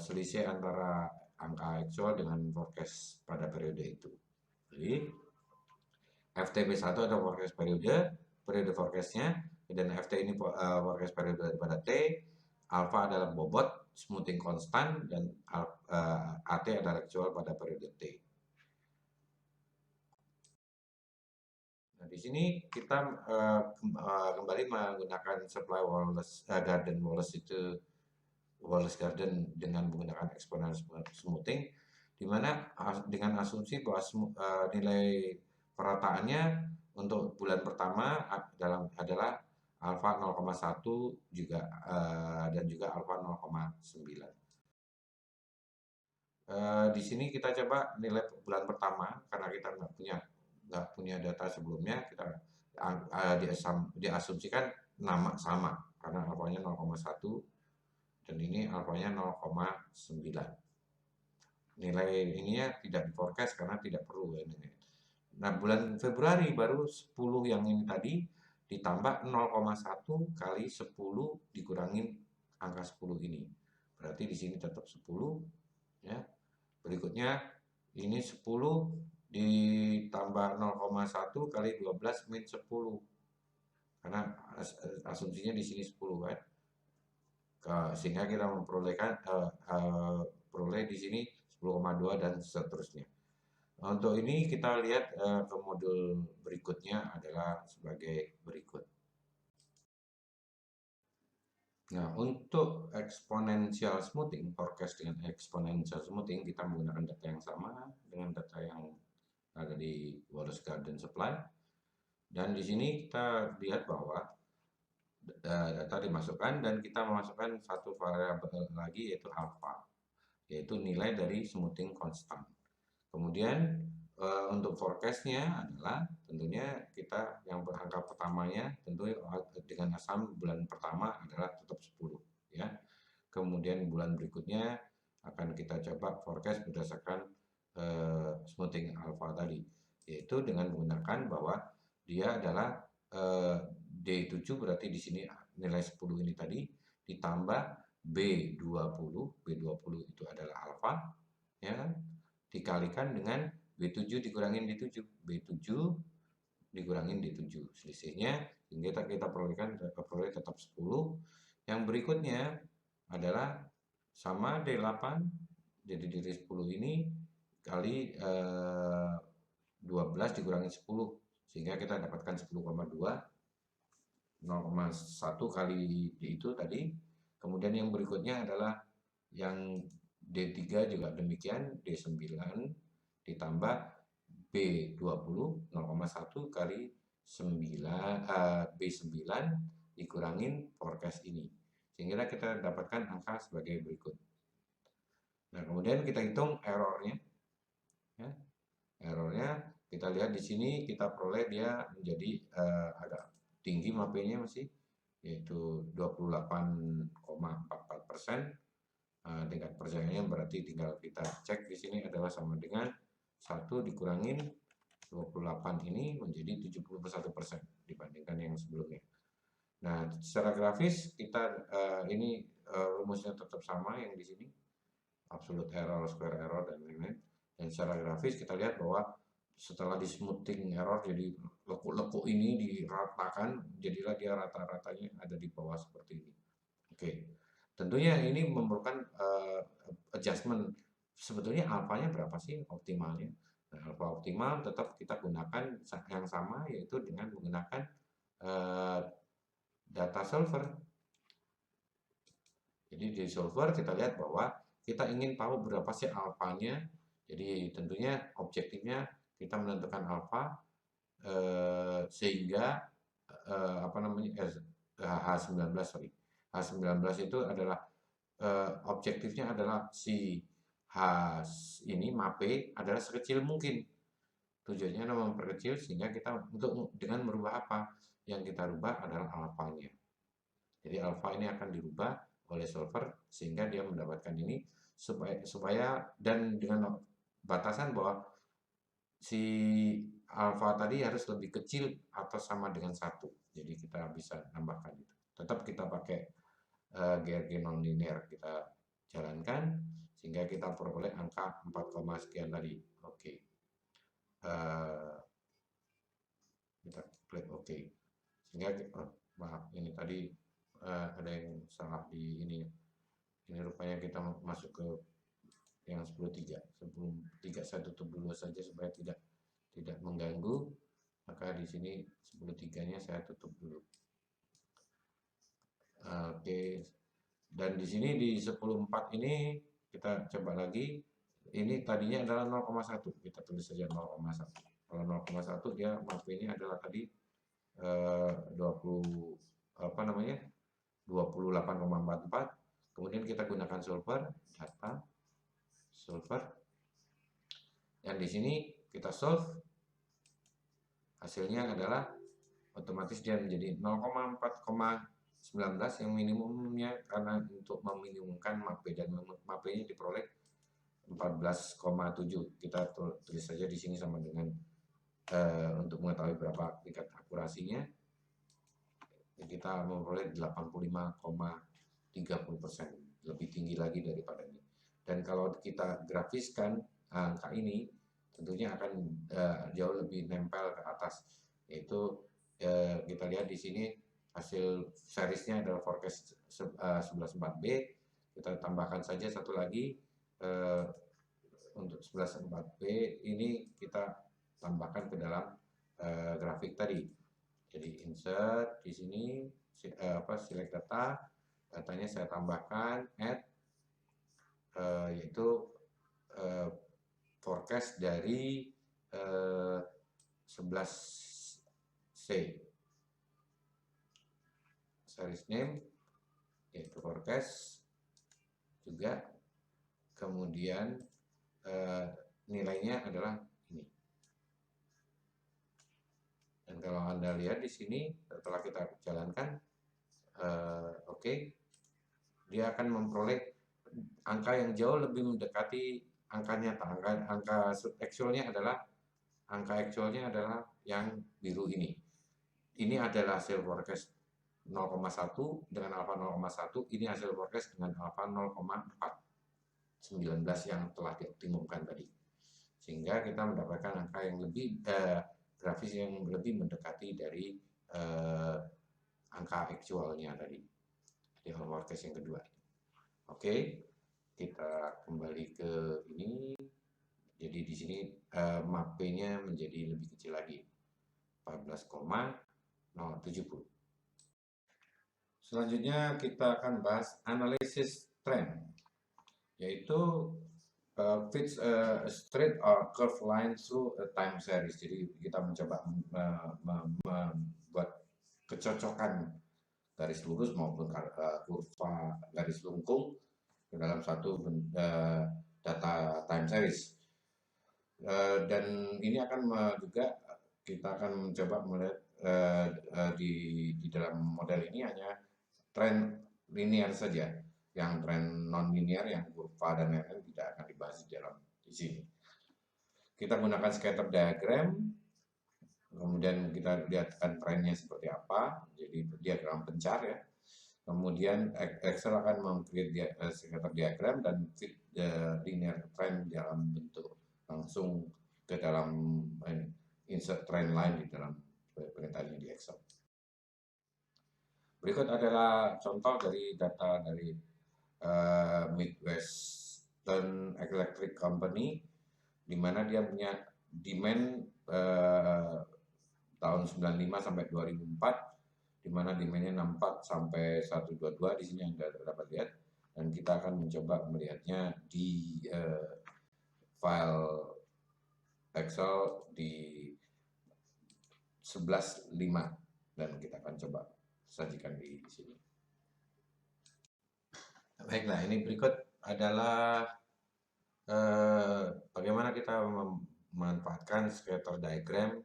[SPEAKER 1] selisih antara angka actual dengan forecast pada periode itu. Jadi FTP1 adalah forecast periode forecastnya, dan FT ini forecast periode daripada T, alfa adalah bobot smoothing konstan, dan AT adalah actual pada periode T. Nah, di sini kita kembali menggunakan supply Garden Wallace Garden dengan menggunakan exponential smoothing, di mana dengan asumsi bahwa nilai perataannya untuk bulan pertama adalah alfa 0,1 juga dan juga alfa 0,9. Di sini kita coba nilai bulan pertama, karena kita nggak punya data sebelumnya, kita diasumsikan sama karena alfanya 0,1 dan ini alfanya 0,9. Nilai ininya tidak di forecast karena tidak perlu ya. Nah, bulan Februari baru 10 yang ini tadi ditambah 0,1 kali 10 dikurangin angka 10 ini. Berarti di sini tetap 10 ya. Berikutnya ini 10 ditambah 0,1 kali 12 min 10. Karena asumsinya di sini 10 kan. Sehingga kita memperolehkan peroleh di sini 10,2 dan seterusnya. Untuk ini kita lihat ke modul berikutnya adalah sebagai berikut. Nah, untuk exponential smoothing, forecast dengan exponential smoothing, kita menggunakan data yang sama dengan data yang ada di Wallace Garden Supply. Dan di sini kita lihat bahwa data dimasukkan dan kita memasukkan satu variabel lagi yaitu alpha, yaitu nilai dari smoothing constant. Kemudian untuk forecastnya adalah tentunya kita yang berangka pertamanya tentu dengan asam bulan pertama adalah tetap 10 ya. Kemudian bulan berikutnya akan kita coba forecast berdasarkan smoothing alpha tadi, yaitu dengan menggunakan bahwa dia adalah D7 berarti di sini nilai 10 ini tadi ditambah B20 itu adalah alpha ya kan, dikalikan dengan B7 dikurangin D7, B7 dikurangin D7 selisihnya sehingga kita peroleh tetap 10. Yang berikutnya adalah sama D8 jadi dari 10 ini kali 12 dikurangi 10 sehingga kita dapatkan 10,2, 0,1 kali itu tadi. Kemudian yang berikutnya adalah yang D3 juga demikian, D9 ditambah B20, 0,1 kali 9, B9 dikurangin forecast ini. Sehingga kita dapatkan angka sebagai berikut. Nah, kemudian kita hitung errornya. Ya. Errornya kita lihat di sini kita peroleh dia menjadi agak tinggi MAP-nya masih, yaitu 28,44%. Tingkat percayaannya berarti tinggal kita cek di sini adalah sama dengan 1 dikurangin 28 ini menjadi 71% dibandingkan yang sebelumnya. Nah, secara grafis kita ini rumusnya tetap sama yang di sini, absolute error, square error dan lain-lain. Dan secara grafis kita lihat bahwa setelah di smoothing error jadi lekuk-lekuk ini diratakan, jadilah dia rata-ratanya ada di bawah seperti ini. Oke. Tentunya ini memerlukan adjustment. Sebetulnya alfanya berapa sih optimalnya? Nah, alfa optimal tetap kita gunakan yang sama, yaitu dengan menggunakan data solver. Jadi di solver kita lihat bahwa kita ingin tahu berapa sih alfanya. Jadi tentunya objektifnya kita menentukan alfa sehingga apa namanya H19 sorry. H19 itu adalah objektifnya adalah si H ini MAPE adalah sekecil mungkin. Tujuannya adalah memperkecil sehingga kita untuk dengan merubah apa? Yang kita rubah adalah alfanya. Jadi alfa ini akan dirubah oleh solver sehingga dia mendapatkan ini supaya dan dengan batasan bahwa si alfa tadi harus lebih kecil atau sama dengan 1. Jadi kita bisa tambahkan itu. Tetap kita pakai GRG nonlinear kita jalankan sehingga kita peroleh angka 4, sekian tadi. Oke. Kita klik oke. Sehingga maaf ini tadi ada yang salah di ini. Ini rupanya kita masuk ke yang 10.3. Sebelum 3 saya tutup dulu saja supaya tidak mengganggu. Maka di sini 10.3-nya saya tutup dulu. Oke. Dan di sini di 10.4 ini kita coba lagi. Ini tadinya adalah 0,1. Kita tulis saja 0,1. Kalau 0,1 dia MAP-nya adalah tadi 20 apa namanya? 28,44. Kemudian kita gunakan solver, data solver. Dan di sini kita solve. Hasilnya adalah otomatis dia menjadi 0,4,19 yang minimumnya karena untuk meminimumkan MAPE dan MAPE-nya diperoleh 14,7. Kita tulis saja di sini sama dengan untuk mengetahui berapa tingkat akurasinya. kita memperoleh 85,30%, lebih tinggi lagi daripada ini. Dan kalau kita grafiskan angka ini, tentunya akan jauh lebih nempel ke atas, yaitu kita lihat di sini hasil seriesnya adalah forecast 11.4B. Kita tambahkan saja satu lagi untuk 11.4B ini kita tambahkan ke dalam grafik tadi. Jadi insert di sini select data, datanya saya tambahkan add yaitu forecast dari 11C, series name yaitu forecast juga, kemudian nilainya adalah ini. Dan kalau Anda lihat di sini setelah kita jalankan, oke, dia akan memperoleh angka yang jauh lebih mendekati angka nyata. Angka actualnya adalah yang biru ini. Ini adalah hasil forecast 0,1 dengan alpha 0,1. Ini hasil forecast dengan alpha 0,419 yang telah dioptimumkan tadi. Sehingga kita mendapatkan angka yang lebih grafis yang lebih mendekati dari angka actualnya tadi di forecast yang kedua. Oke, kita kembali ke ini. Jadi di sini MAP-nya menjadi lebih kecil lagi, 14,070. Selanjutnya kita akan bahas analisis trend, yaitu fits a straight or curved line through a time series. Jadi kita mencoba membuat kecocokan garis lurus maupun kurva garis lengkung ke dalam satu data time series. Dan ini akan juga kita akan mencoba melihat di dalam model ini hanya tren linear saja. Yang tren non-linear, yang kurva dan lain-lain tidak akan dibahas di sini. Kita gunakan scatter diagram, kemudian kita lihatkan trennya seperti apa, jadi diagram pencar ya. Kemudian Excel akan meng-create scatter diagram dan fit linear trend dalam bentuk langsung ke dalam insert trend line di dalam perintahnya di Excel. Berikut adalah contoh dari data dari Midwestern Electric Company, di mana dia punya demand tahun 95 sampai 2004, di mana demandnya 64 sampai 122. Di sini Anda dapat lihat, dan kita akan mencoba melihatnya di file Excel di 11.5, dan kita akan coba sajikan di sini. Baiklah, ini berikut adalah bagaimana kita memanfaatkan scatter diagram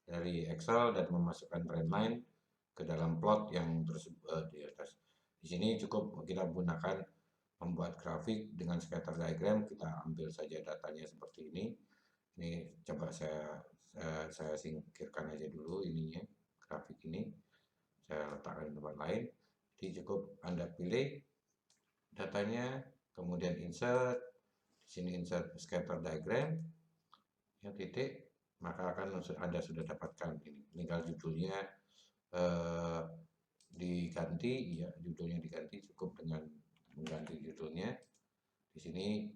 [SPEAKER 1] dari Excel dan memasukkan trend line ke dalam plot yang tersebut di atas. Di sini cukup kita gunakan membuat grafik dengan scatter diagram. Kita ambil saja datanya seperti ini. Ini coba saya singkirkan aja dulu ininya, grafik ini saya letakkan di tempat lain. Jadi cukup Anda pilih datanya, kemudian insert, di sini insert scatter diagram, ya titik, maka akan Anda sudah dapatkan ini. Tinggal judulnya diganti, ya judulnya diganti, cukup dengan mengganti judulnya. Di sini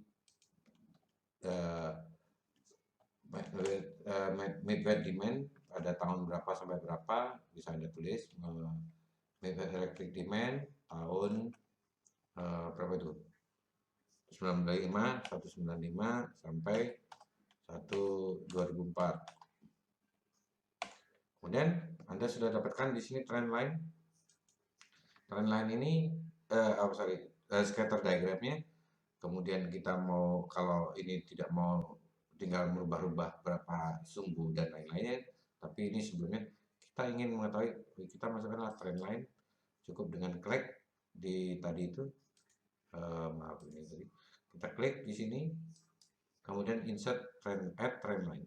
[SPEAKER 1] Midwest demand pada tahun berapa sampai berapa bisa Anda tulis. Midwest electric demand tahun berapa itu? 195 sampai 2004. Kemudian Anda sudah dapatkan di sini trend line. Trend line ini scatter diagramnya. Kemudian kita mau, kalau ini tidak mau, tinggal merubah-rubah berapa sumbu dan lain-lainnya. Tapi ini sebelumnya kita ingin mengetahui, kita masukkanlah trend line. Cukup dengan klik di tadi itu, maaf ini tadi, kita klik di sini, kemudian insert trend, add trend line.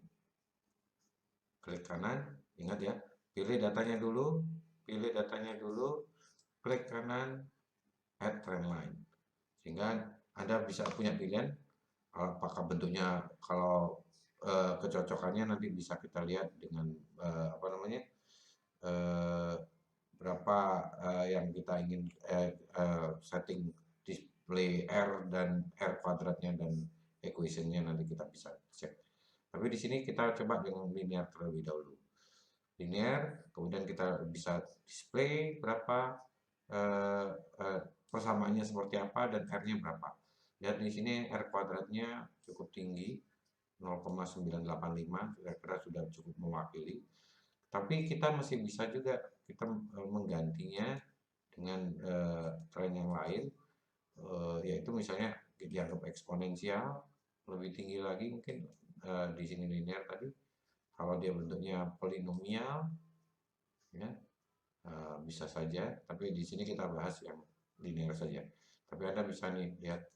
[SPEAKER 1] Klik kanan, ingat ya, pilih datanya dulu, pilih datanya dulu, klik kanan, add trend line. Sehingga Anda bisa punya pilihan apakah bentuknya, kalau kecocokannya nanti bisa kita lihat dengan apa namanya, eh, berapa yang kita ingin setting display R dan R kuadratnya dan equationnya, nanti kita bisa cek. Tapi di sini kita coba dengan linear terlebih dahulu. Linear, kemudian kita bisa display berapa, eh, eh, persamaannya seperti apa, dan R-nya berapa. Lihat di sini R kuadratnya cukup tinggi, 0,985, kira-kira sudah cukup mewakili. Tapi kita masih bisa juga kita menggantinya dengan tren yang lain, yaitu misalnya dianggap eksponensial, lebih tinggi lagi mungkin di sini linear tadi. Kalau dia bentuknya polinomial, ya bisa saja. Tapi di sini kita bahas yang linear saja. Tapi Anda bisa nih lihat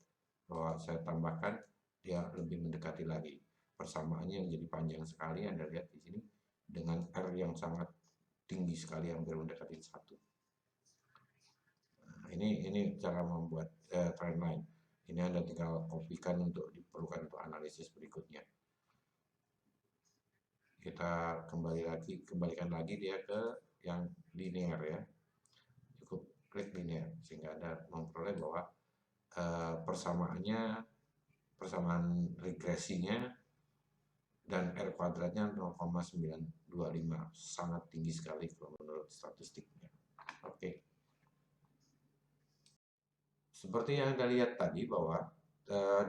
[SPEAKER 1] bahwa saya tambahkan dia lebih mendekati lagi. Persamaannya menjadi panjang sekali. Anda lihat di sini dengan R yang sangat tinggi sekali, hampir mendekati 1. Nah, ini cara membuat trend line. Ini Anda tinggal kopikan untuk diperlukan untuk analisis berikutnya. Kita kembalikan lagi dia ke yang linear ya. Cukup klik linear sehingga Anda memperoleh bahwa persamaan regresinya dan R kuadratnya 0,925, sangat tinggi sekali kalau menurut statistiknya. Oke. Seperti yang Anda lihat tadi bahwa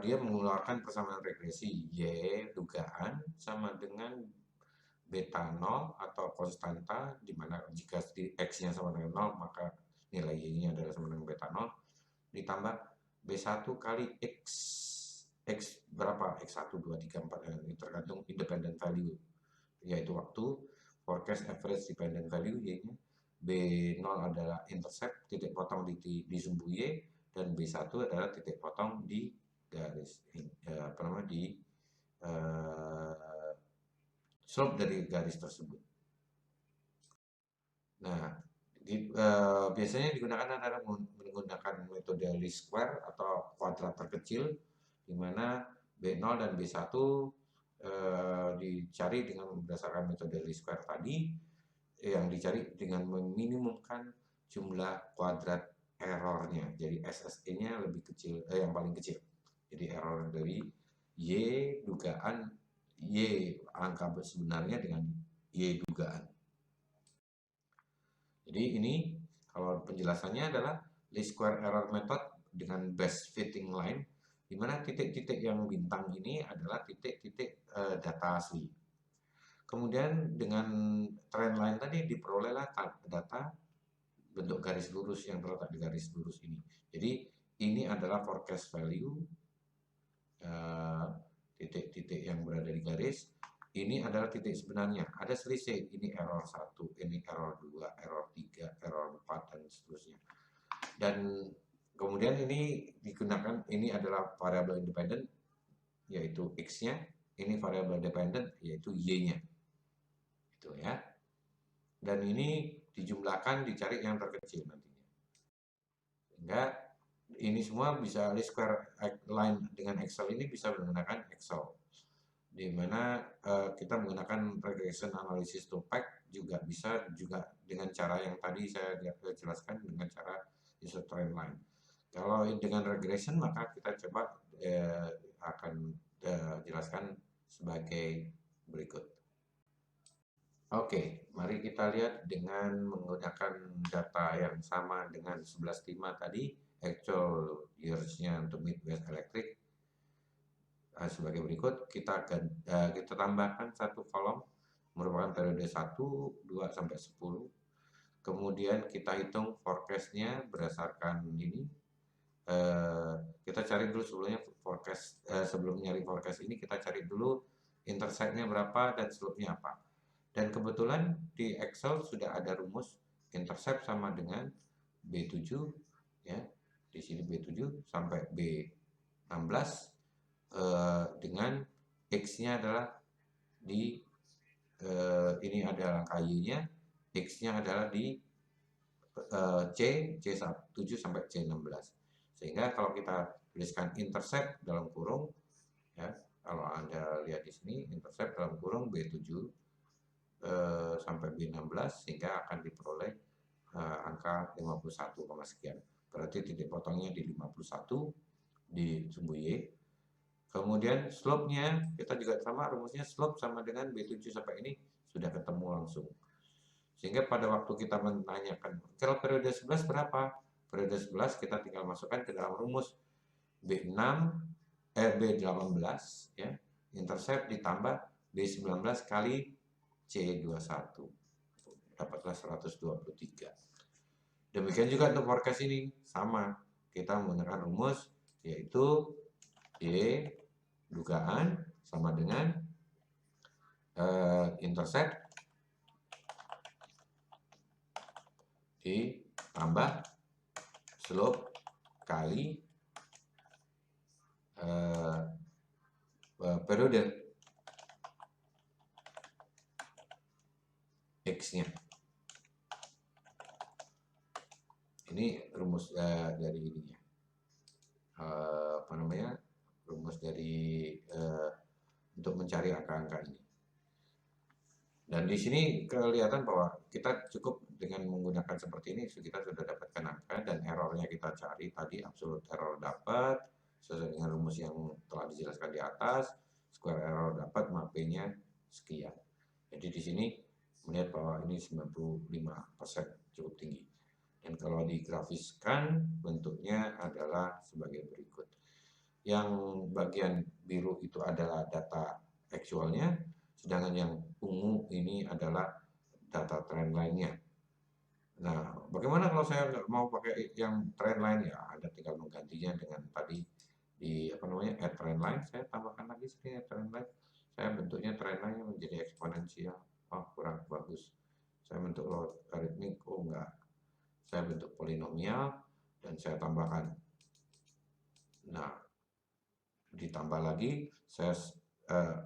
[SPEAKER 1] dia menggunakan persamaan regresi Y dugaan sama dengan beta 0 atau konstanta, di mana jika X-nya sama dengan 0 maka nilai Y-nya adalah sama dengan beta 0, ditambah B1 kali X berapa? X1, 2, 3, 4, ini tergantung independent value, yaitu waktu, forecast average dependent value Y-nya, B0 adalah intercept, titik potong di sumbu Y, dan B1 adalah titik potong di garis apa namanya, di slope dari garis tersebut. Nah, biasanya digunakan adalah menggunakan metode least square atau kuadrat terkecil, di mana B0 dan B1 dicari dengan berdasarkan metode least square tadi, yang dicari dengan meminimumkan jumlah kuadrat errornya. Jadi SSE-nya lebih kecil, yang paling kecil. Jadi error dari Y dugaan, Y angka sebenarnya dengan Y dugaan. Jadi ini kalau penjelasannya adalah least square error method dengan best fitting line, di mana titik-titik yang bintang ini adalah titik-titik data asli. Kemudian dengan trend line tadi diperolehlah data bentuk garis lurus yang terletak di garis lurus ini. Jadi ini adalah forecast value, titik-titik yang berada di garis. Ini adalah titik sebenarnya. Ada selisih. Ini error 1, ini error 2, error 3, error 4, dan seterusnya. Dan kemudian ini digunakan, ini adalah variabel independen, yaitu X-nya. Ini variabel dependent, yaitu Y-nya. Itu ya. Dan ini dijumlahkan, dicari yang terkecil nantinya. Sehingga ini semua bisa least square line dengan Excel ini bisa menggunakan Excel, di mana kita menggunakan regression analysis to pack juga bisa, juga dengan cara yang tadi saya jelaskan dengan cara insert trend line. Kalau dengan regression maka kita coba akan jelaskan sebagai berikut. Oke, mari kita lihat dengan menggunakan data yang sama dengan 11.5 tadi, actual years-nya untuk Midwest Electric. Sebagai berikut, kita tambahkan satu kolom merupakan periode 1, 2, sampai 10. Kemudian kita hitung forecast-nya berdasarkan ini. Kita cari dulu sebelumnya forecast, sebelum nyari forecast ini kita cari dulu intercept-nya berapa dan slope-nya apa. Dan kebetulan di Excel sudah ada rumus intercept sama dengan B7 ya. Di sini B7 sampai B16, dengan X-nya adalah di ini adalah Y-nya, X-nya adalah di C7 sampai C16. Sehingga kalau kita tuliskan intercept dalam kurung, ya, kalau Anda lihat di sini intercept dalam kurung B7 sampai B16, sehingga akan diperoleh angka 51, sekian. Berarti titik potongnya di 51 di sumbu Y. Kemudian slope-nya kita juga sama, rumusnya slope sama dengan B7 sampai ini sudah ketemu langsung. Sehingga pada waktu kita menanyakan kalau periode 11 berapa? Periode 11 kita tinggal masukkan ke dalam rumus B6 B18, ya. Intercept ditambah B19 kali C21. Dapatlah 123. Demikian juga untuk forecast ini sama. Kita menggunakan rumus yaitu Y dugaan sama dengan intercept ditambah slope kali periode X-nya. Ini rumus dari ininya. Apa namanya? Rumus dari untuk mencari angka-angka ini. Dan di sini kelihatan bahwa kita cukup dengan menggunakan seperti ini, kita sudah dapatkan angka, dan errornya kita cari tadi, absolute error dapat sesuai dengan rumus yang telah dijelaskan di atas, square error dapat, MAP-nya sekian. Jadi di sini melihat bahwa ini 95% cukup tinggi. Dan kalau digrafiskan bentuknya adalah sebagai berikut. Yang bagian biru itu adalah data aktualnya, sedangkan yang ungu ini adalah data trendline-nya. Nah, bagaimana kalau saya nggak mau pakai yang trendline? Ya, Anda tinggal menggantinya dengan tadi di apa namanya add trendline. Saya tambahkan lagi sini add trendline. Saya bentuknya trendline menjadi eksponensial. Oh, kurang bagus. Saya bentuk logaritmik. Oh, enggak. Saya bentuk polinomial dan saya tambahkan. Nah, ditambah lagi saya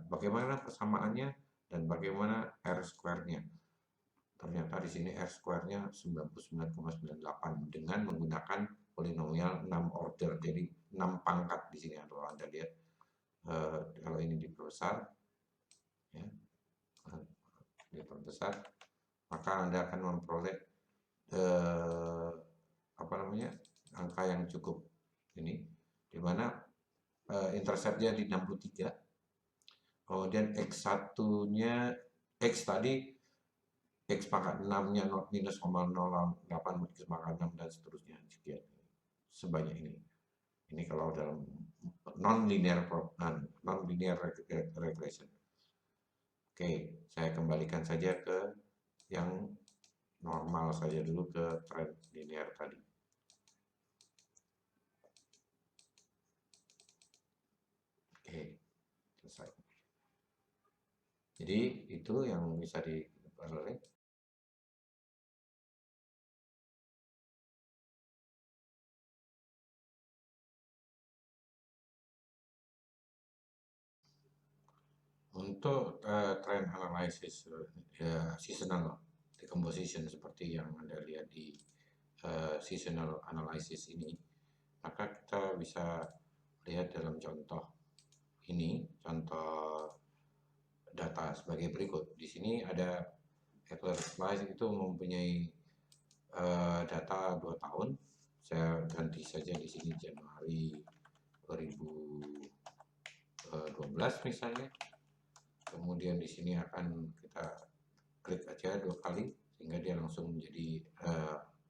[SPEAKER 1] bagaimana persamaannya dan bagaimana R square-nya. Ternyata di sini R square-nya 99,98 dengan menggunakan polinomial 6 order, jadi 6 pangkat di sini. Kalau Anda lihat, kalau ini diperbesar, ya, diperbesar, maka Anda akan memperoleh apa namanya angka yang cukup ini, di mana interceptnya di 63, kemudian X1-nya, X tadi X pangkat 6-nya minus 0,08 X pangkat 6 dan seterusnya, sekian, sebanyak ini. Ini kalau dalam non-linear regression. Oke, saya kembalikan saja ke yang normal saja dulu, ke trend linear tadi. Oke, selesai. Jadi itu yang bisa diperoleh. Untuk trend analysis seasonal decomposition seperti yang Anda lihat di seasonal analysis ini, maka kita bisa lihat dalam contoh ini, contoh data sebagai berikut. Di sini ada Kepler Slice itu mempunyai data 2 tahun. Saya ganti saja di sini Januari 2012 misalnya. Kemudian di sini akan kita klik aja 2 kali sehingga dia langsung menjadi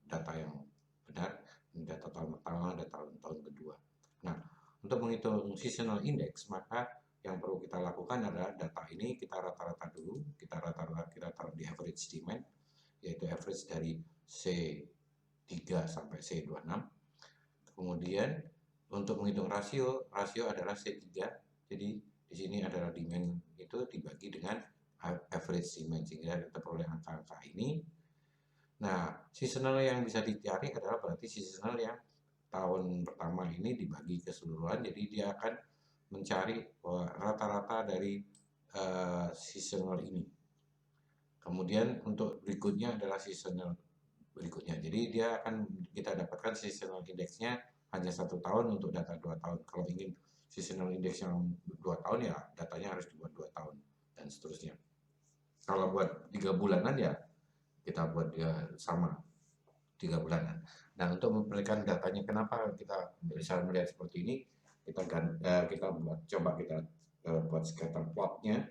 [SPEAKER 1] data yang benar, data tahun pertama, data tahun kedua. Nah, untuk menghitung seasonal index, maka yang perlu kita lakukan adalah data ini kita rata-rata dulu, kita taruh di average demand, yaitu average dari C3 sampai C26. Kemudian untuk menghitung rasio adalah C3. Jadi di sini adalah demand itu dibagi dengan average demand sehingga kita peroleh angka-angka ini. Nah, seasonal yang bisa dicari adalah berarti seasonal yang tahun pertama ini dibagi keseluruhan, jadi dia akan mencari rata-rata dari seasonal ini. Kemudian untuk berikutnya adalah seasonal berikutnya. Jadi dia akan kita dapatkan seasonal index-nya hanya 1 tahun untuk data 2 tahun. Kalau ingin seasonal index yang 2 tahun ya datanya harus dibuat 2 tahun dan seterusnya. Kalau buat 3 bulanan ya kita buat dia sama 3 bulanan. Nah untuk memberikan datanya kenapa kita bisa melihat seperti ini, kita buat scatter plotnya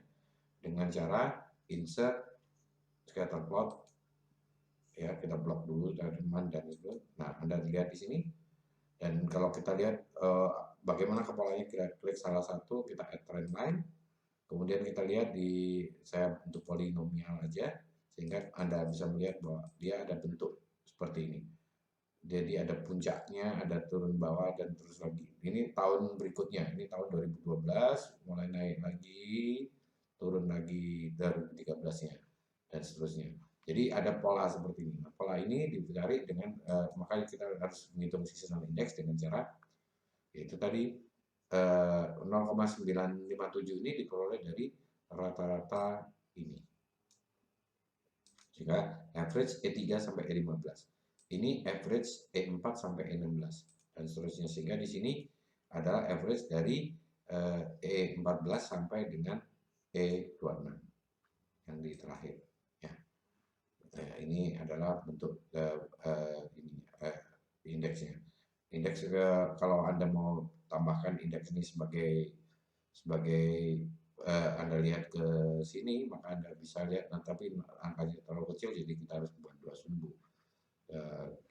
[SPEAKER 1] dengan cara insert scatter plot. Ya kita blok dulu teman dan itu. Nah Anda lihat di sini, dan kalau kita lihat bagaimana kepalanya, kita klik salah satu, kita add trend line, kemudian kita lihat saya untuk polinomial aja, sehingga Anda bisa melihat bahwa dia ada bentuk seperti ini. Jadi ada puncaknya, ada turun bawah, dan terus lagi. Ini tahun berikutnya, ini tahun 2012, mulai naik lagi, turun lagi 2013-nya, dan seterusnya. Jadi ada pola seperti ini. Nah, pola ini dicari dengan, makanya kita harus menghitung seasonal index dengan cara, yaitu tadi 0,957 ini diperoleh dari rata-rata ini. Jika average E3 sampai E15. Ini average E4 sampai E16 dan seterusnya, sehingga di sini adalah average dari E14 sampai dengan E26 yang di terakhir ya. Ini adalah bentuk indeksnya. Indeks kalau Anda mau tambahkan indeks ini sebagai Anda lihat ke sini, maka Anda bisa lihat, nah, tapi angkanya terlalu kecil jadi kita harus buat 2 sumbu.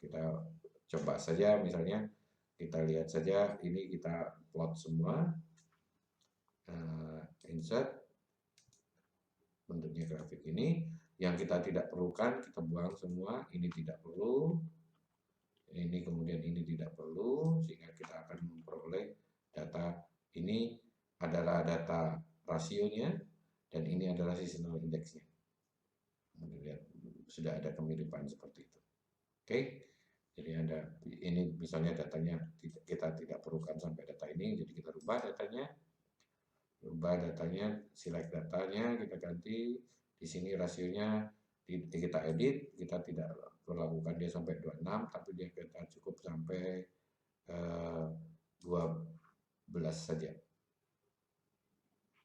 [SPEAKER 1] Kita coba saja, misalnya kita lihat saja ini, kita plot semua, insert, bentuknya grafik ini. Yang kita tidak perlukan kita buang semua, ini tidak perlu, ini kemudian ini tidak perlu, sehingga kita akan memperoleh data. Ini adalah data rasionya dan ini adalah seasonal indexnya. Lihat, sudah ada kemiripan seperti itu. Oke, jadi ini misalnya datanya kita tidak perlukan sampai data ini, jadi kita rubah datanya, select datanya, kita ganti di sini rasionya, kita edit, kita tidak lakukan dia sampai 26, tapi dia kita cukup sampai 12 saja.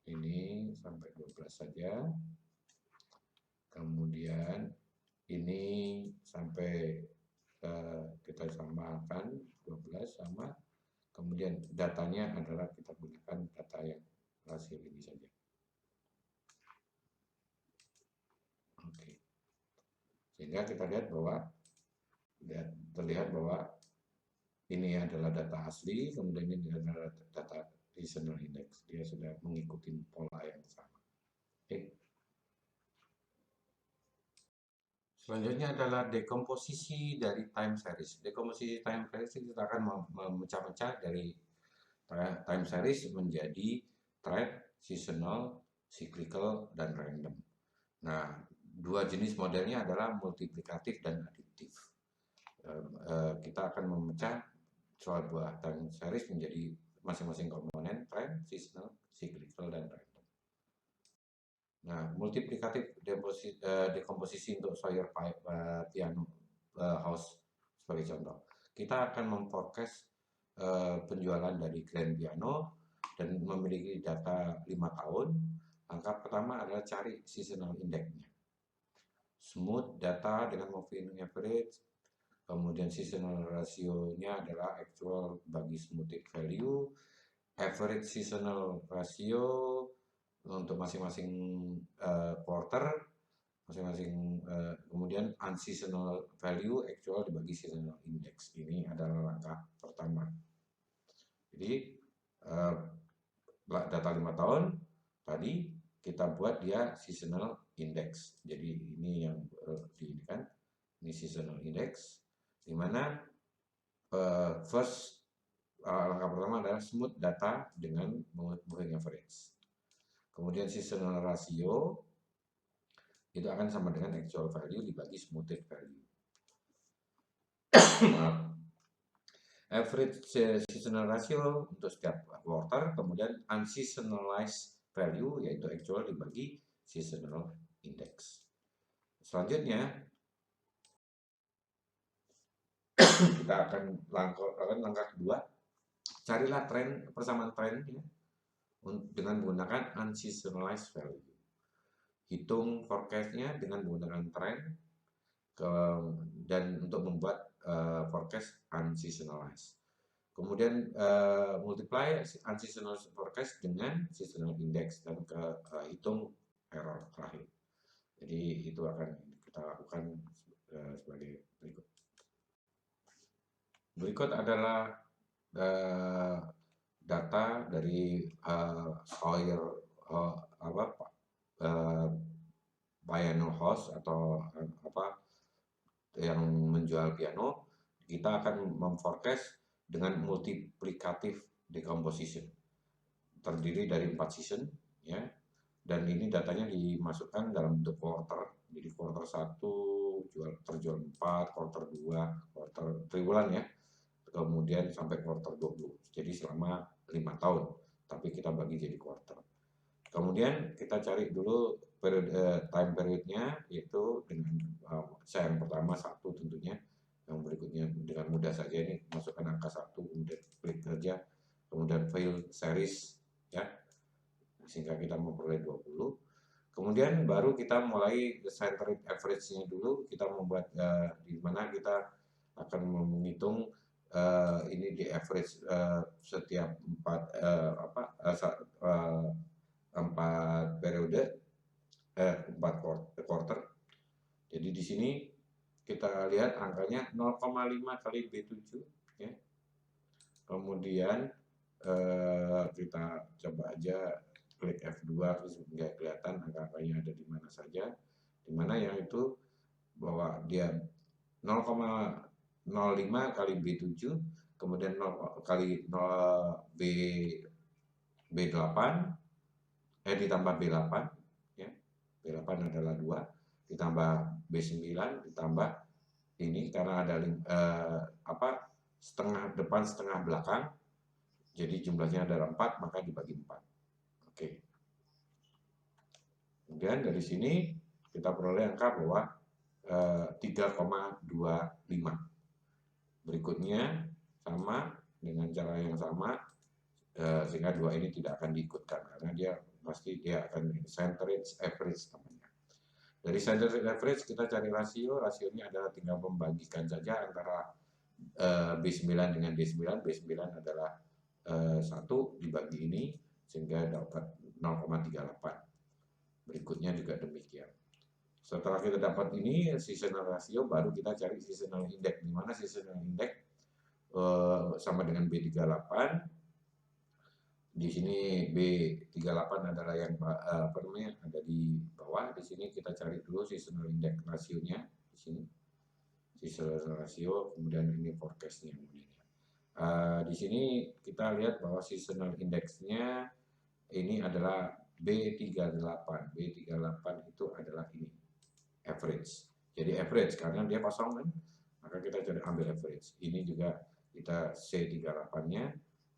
[SPEAKER 1] Ini sampai 12 saja. Kemudian ini sampai kita samakan 12 sama. Kemudian datanya adalah kita gunakan data yang rasio ini saja. Oke. Sehingga kita lihat bahwa terlihat bahwa ini adalah data asli, kemudian ini adalah data seasonal index. Dia sudah mengikuti pola yang sama. Oke. Selanjutnya adalah dekomposisi dari time series. Dekomposisi time series kita akan memecah-mecah dari time series menjadi trend, seasonal, cyclical, dan random. Nah, dua jenis modelnya adalah multiplikatif dan additif. Kita akan memecah sebuah time series menjadi masing-masing komponen, trend, seasonal, cyclical, dan random. Nah, multiplikatif dekomposisi untuk Sawyer Piano House sebagai contoh. Kita akan memforecast penjualan dari Grand Piano dan memiliki data 5 tahun. Langkah pertama adalah cari seasonal index-nya. Smooth data dengan moving average, kemudian seasonal ratio-nya adalah actual bagi smoothed value, average seasonal ratio untuk masing-masing quarter, masing-masing, kemudian unseasonal value actual dibagi seasonal index. Ini adalah langkah pertama. Jadi data 5 tahun tadi kita buat dia seasonal index. Jadi ini yang diindikan, ini seasonal index, di mana langkah pertama adalah smooth data dengan moving average. Kemudian seasonal ratio itu akan sama dengan actual value dibagi smoothed value. Average seasonal ratio untuk setiap quarter, kemudian unseasonalized value yaitu actual dibagi seasonal index. Selanjutnya Kita akan langkah kedua, carilah persamaan tren ya, dengan menggunakan unseasonalized value. Hitung forecastnya dengan menggunakan tren dan untuk membuat forecast unseasonalized. Kemudian multiply unseasonal forecast dengan seasonal index dan hitung error terakhir. Jadi itu akan kita lakukan sebagai berikut. Berikut adalah data dari soil piano house atau apa yang menjual piano. Kita akan memforecast dengan multiplicative decomposition, terdiri dari 4 season ya, dan ini datanya dimasukkan dalam bentuk quarter. Jadi quarter 1 terjual 4, quarter 2, quarter triwulan ya, kemudian sampai quarter 20. Jadi selama 5 tahun, tapi kita bagi jadi quarter. Kemudian kita cari dulu periode time periodnya, yaitu dengan yang pertama 1 tentunya. Yang berikutnya dengan mudah saja ini masukkan angka 1, kemudian klik saja, kemudian fail series ya, sehingga kita memperoleh 20. Kemudian baru kita mulai centered average-nya dulu. Kita membuat di mana kita akan menghitung ini di average setiap 4 periode, 4 quarter. Jadi di sini kita lihat angkanya 0,5 kali B7 ya. Kemudian kita coba aja klik F2 sehingga kelihatan angka-angkanya ada di mana saja. Di mana yang itu bahwa dia 0,05 kali B7, kemudian 0 kali 0 B8 ditambah B8 ya. B8 adalah 2 ditambah B9 ditambah ini karena ada setengah depan setengah belakang. Jadi jumlahnya adalah 4, maka dibagi 4. Oke. Kemudian dari sini kita peroleh angka bahwa 3,25. Berikutnya sama dengan cara yang sama, sehingga 2 ini tidak akan diikutkan karena dia akan centered average namanya. Dari centered average kita cari rasionya adalah tinggal membagikan saja antara B9 dengan D9. B9 adalah 1 dibagi ini sehingga dapat 0,38. Berikutnya juga demikian. Setelah kita dapat ini seasonal ratio, baru kita cari seasonal index. Di mana seasonal index sama dengan B38. Di sini B38 adalah yang ada di bawah. Di sini kita cari dulu seasonal index rasionya di sini. Seasonal ratio, kemudian ini forecastnya. Di sini kita lihat bahwa seasonal index-nya ini adalah B38. B38 itu adalah ini average. Jadi average karena dia kosong kan, maka kita cari ambil average. Ini juga kita C38-nya.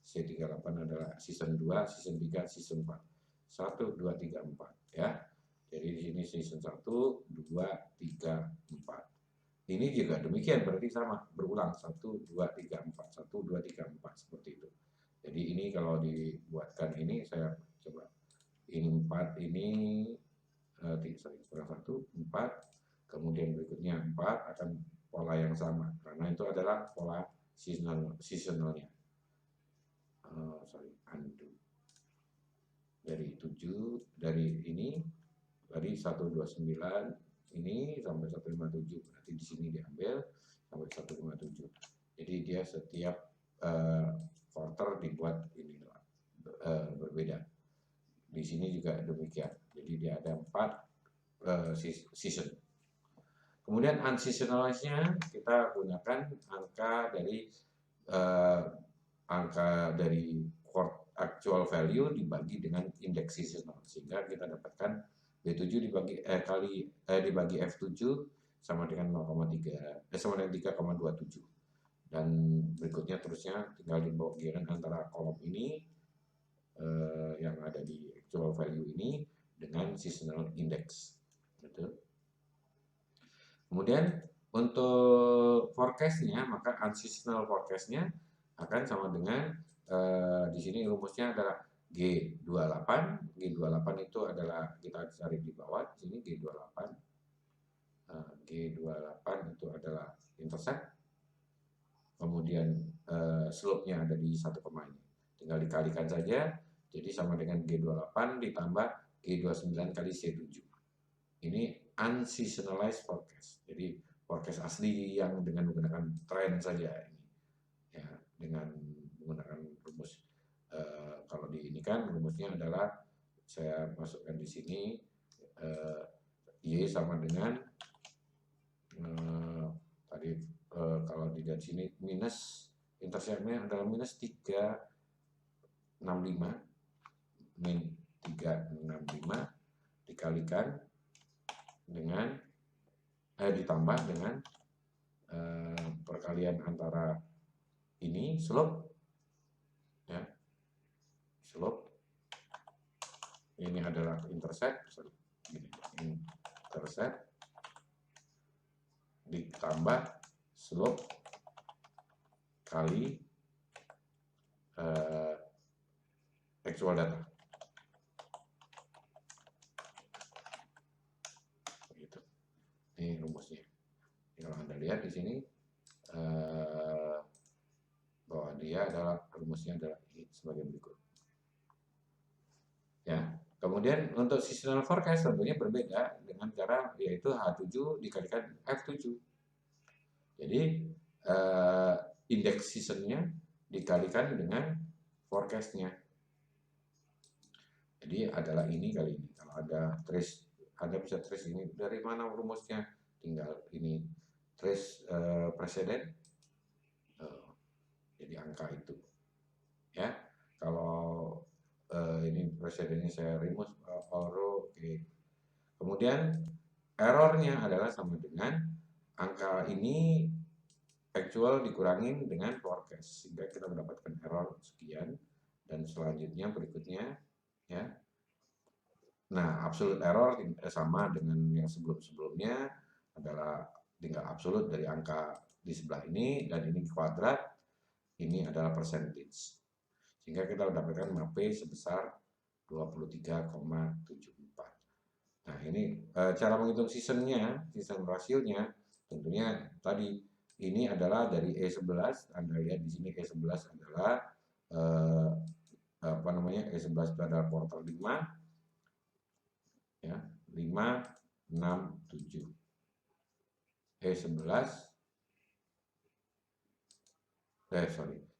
[SPEAKER 1] C38 adalah season 2, season 3, season 4. 1, 2, 3, 4 ya. Jadi di sini season 1, 2, 3, 4. Ini juga demikian, berarti sama, berulang 1, 2, 3, 4, 1, 2, 3, 4 seperti itu. Jadi ini kalau dibuatkan ini saya coba ini 4 ini kurang 1, 4, kemudian berikutnya 4 akan pola yang sama karena itu adalah pola seasonalnya. Undo. Dari 7 dari ini dari 129 ini sampai 157, berarti di sini diambil sampai 157. Jadi dia setiap quarter dibuat ini berbeda. Di sini juga demikian. Jadi dia ada 4 season. Kemudian unseasonalized-nya kita gunakan angka dari actual value dibagi dengan indeks seasonal, sehingga kita dapatkan B7 dibagi F7 sama dengan 3,27. Dan berikutnya terusnya tinggal dibagikan antara kolom ini yang ada di actual value ini dengan seasonal index. Gitu. Kemudian untuk forecast-nya, maka unseasonal forecast-nya akan sama dengan di sini rumusnya adalah G28. G28 itu adalah kita cari di bawah di sini G28. G28 itu adalah intercept. Kemudian slope-nya ada di 1, ini. Tinggal dikalikan saja. Jadi sama dengan G28 ditambah G29 kali C7. Ini unseasonalized forecast. Jadi forecast asli yang dengan menggunakan tren saja ini. Ya, dengan menggunakan rumus kalau di ini kan rumusnya adalah saya masukkan di sini Y sama dengan tadi kalau dilihat sini minus interceptnya adalah minus 365 min 365 dikalikan dengan ditambah dengan perkalian antara ini slope ya, slope ini adalah intercept ditambah slope kali actual data. Begitu. Ini rumusnya. Kalau Anda lihat di sini bahwa dia adalah rumusnya adalah sebagai berikut. Ya. Kemudian untuk seasonal forecast tentunya berbeda dengan cara yaitu H7 dikalikan F7. Jadi indeks seasonnya dikalikan dengan forecastnya. Jadi adalah ini kali ini. Kalau ada trace, Anda bisa trace ini dari mana rumusnya. Tinggal ini trace presiden. Jadi angka itu. Ya. Kalau ini presidennya saya rumus oke. Kemudian errornya adalah sama dengan angka ini actual dikurangin dengan forecast sehingga kita mendapatkan error sekian dan selanjutnya berikutnya ya. Nah, absolute error sama dengan yang sebelum-sebelumnya adalah tinggal absolut dari angka di sebelah ini dan ini kuadrat, ini adalah percentage. Sehingga kita mendapatkan MAP sebesar 23,74. Nah, ini cara menghitung season rasionya tentunya tadi ini adalah dari E11. Anda lihat di sini E11 adalah E11 itu adalah kuartal 5 ya, 5 6 7. E11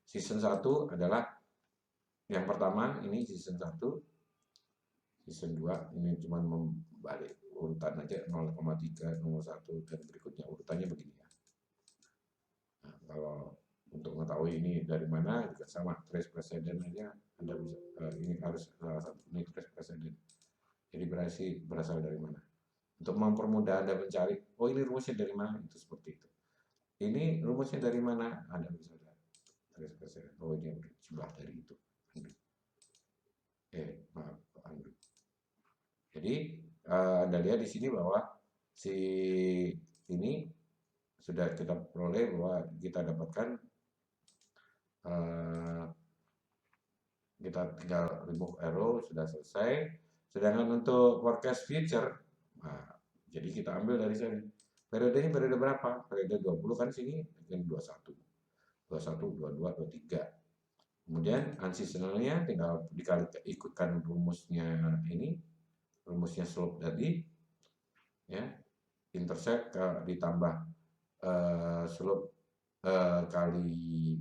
[SPEAKER 1] season 1 adalah yang pertama ini season 1, season 2 ini cuma membalik urutan aja 0,3, 01 dan berikutnya urutannya begini ya. Nah, kalau untuk mengetahui ini dari mana juga sama trace precedent aja Anda bisa ini harus salah satu ini trace precedent. Jadi berasal dari mana? Untuk mempermudah Anda mencari, oh ini rumusnya dari mana? Itu seperti itu. Ini rumusnya dari mana? Anda bisa lihat trace precedent. Oh ini sebelah dari itu. Maaf, jadi Anda lihat di sini bahwa si ini sudah kita peroleh bahwa kita dapatkan kita tinggal remove arrow sudah selesai. Sedangkan untuk forecast future, nah, jadi kita ambil dari sini. Periodenya periode berapa? Periode 20 kan sini dengan 21, 22, 23. Kemudian unseasonalnya tinggal ikutkan rumusnya ini, rumusnya slope tadi, ya, intercept ditambah slope kali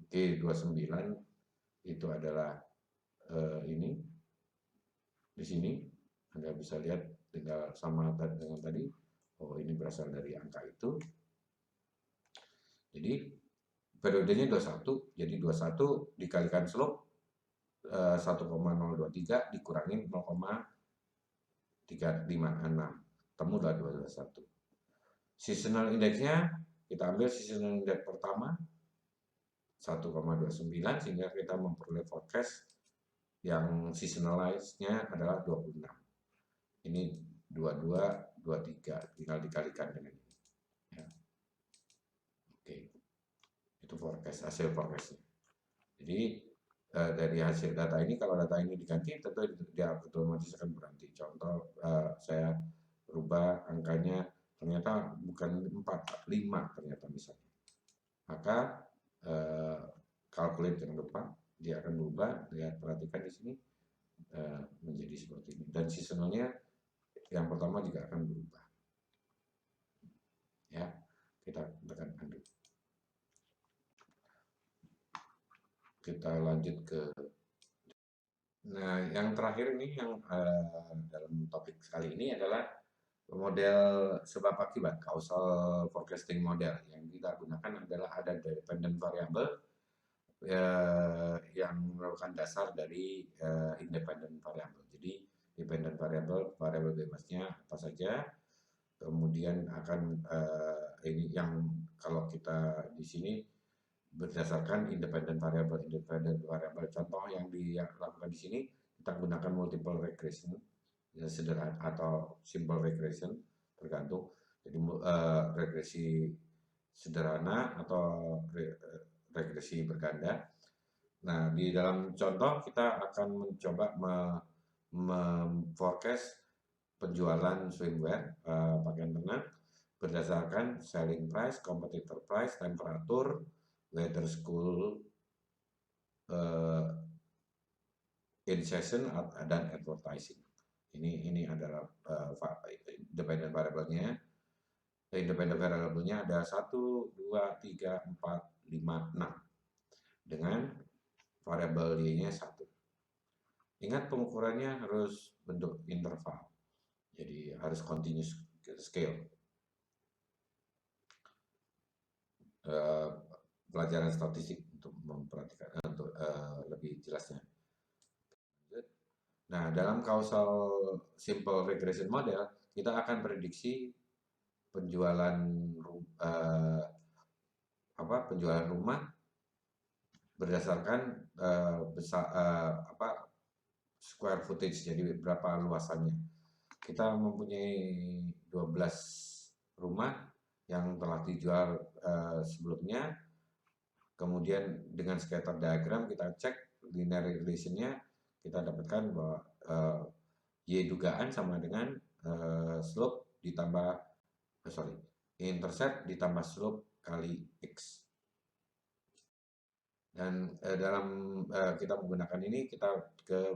[SPEAKER 1] G29 itu adalah ini di sini Anda bisa lihat tinggal sama dengan tadi. Oh ini berasal dari angka itu. Jadi periodenya 21, jadi 21 dikalikan slope 1,023 dikurangin 0,356, temulah 221. Seasonal indexnya kita ambil seasonal index pertama 1,29 sehingga kita memperoleh forecast yang seasonalized-nya adalah 26. Ini 22, 23 tinggal dikalikan dengan ini. Itu forecast, hasil forecastnya. Jadi dari hasil data ini, kalau data ini diganti, tentu dia otomatis akan berhenti. Contoh, saya berubah angkanya, ternyata bukan 4, 5 ternyata misalnya. Maka calculate jangan lupa, dia akan berubah. Lihat, perhatikan di sini menjadi seperti ini. Dan seasonalnya yang pertama juga akan berubah. Ya, kita tekan undo. Kita lanjut ke, nah yang terakhir ini yang dalam topik kali ini adalah model sebab akibat, causal forecasting model. Yang kita gunakan adalah ada dependent variable yang merupakan dasar dari independent variable. Jadi dependent variable, variable bebasnya apa saja, kemudian akan ini yang kalau kita di sini berdasarkan independent variable. Contoh yang dilakukan di sini, kita gunakan multiple regression, ya, sederhana atau simple regression, tergantung. Jadi regresi sederhana atau regresi berganda. Nah, di dalam contoh kita akan mencoba forecast penjualan swimwear, pakaian renang, berdasarkan selling price, competitor price, temperatur, weather school, in season, dan advertising. Ini adalah dependent variable-nya. Independent variable-nya ada 1, 2, 3, 4, 5, 6 dengan variabel Y-nya 1. Ingat, pengukurannya harus bentuk interval, jadi harus continuous scale. Pelajaran statistik untuk memperhatikan untuk lebih jelasnya. Nah, dalam causal simple regression model, kita akan prediksi penjualan penjualan rumah berdasarkan square footage, jadi berapa luasannya. Kita mempunyai 12 rumah yang telah dijual sebelumnya. Kemudian dengan scatter diagram kita cek linear regression-nya, kita dapatkan bahwa Y dugaan sama dengan slope ditambah intercept ditambah slope kali X. Dan dalam kita menggunakan ini, kita ke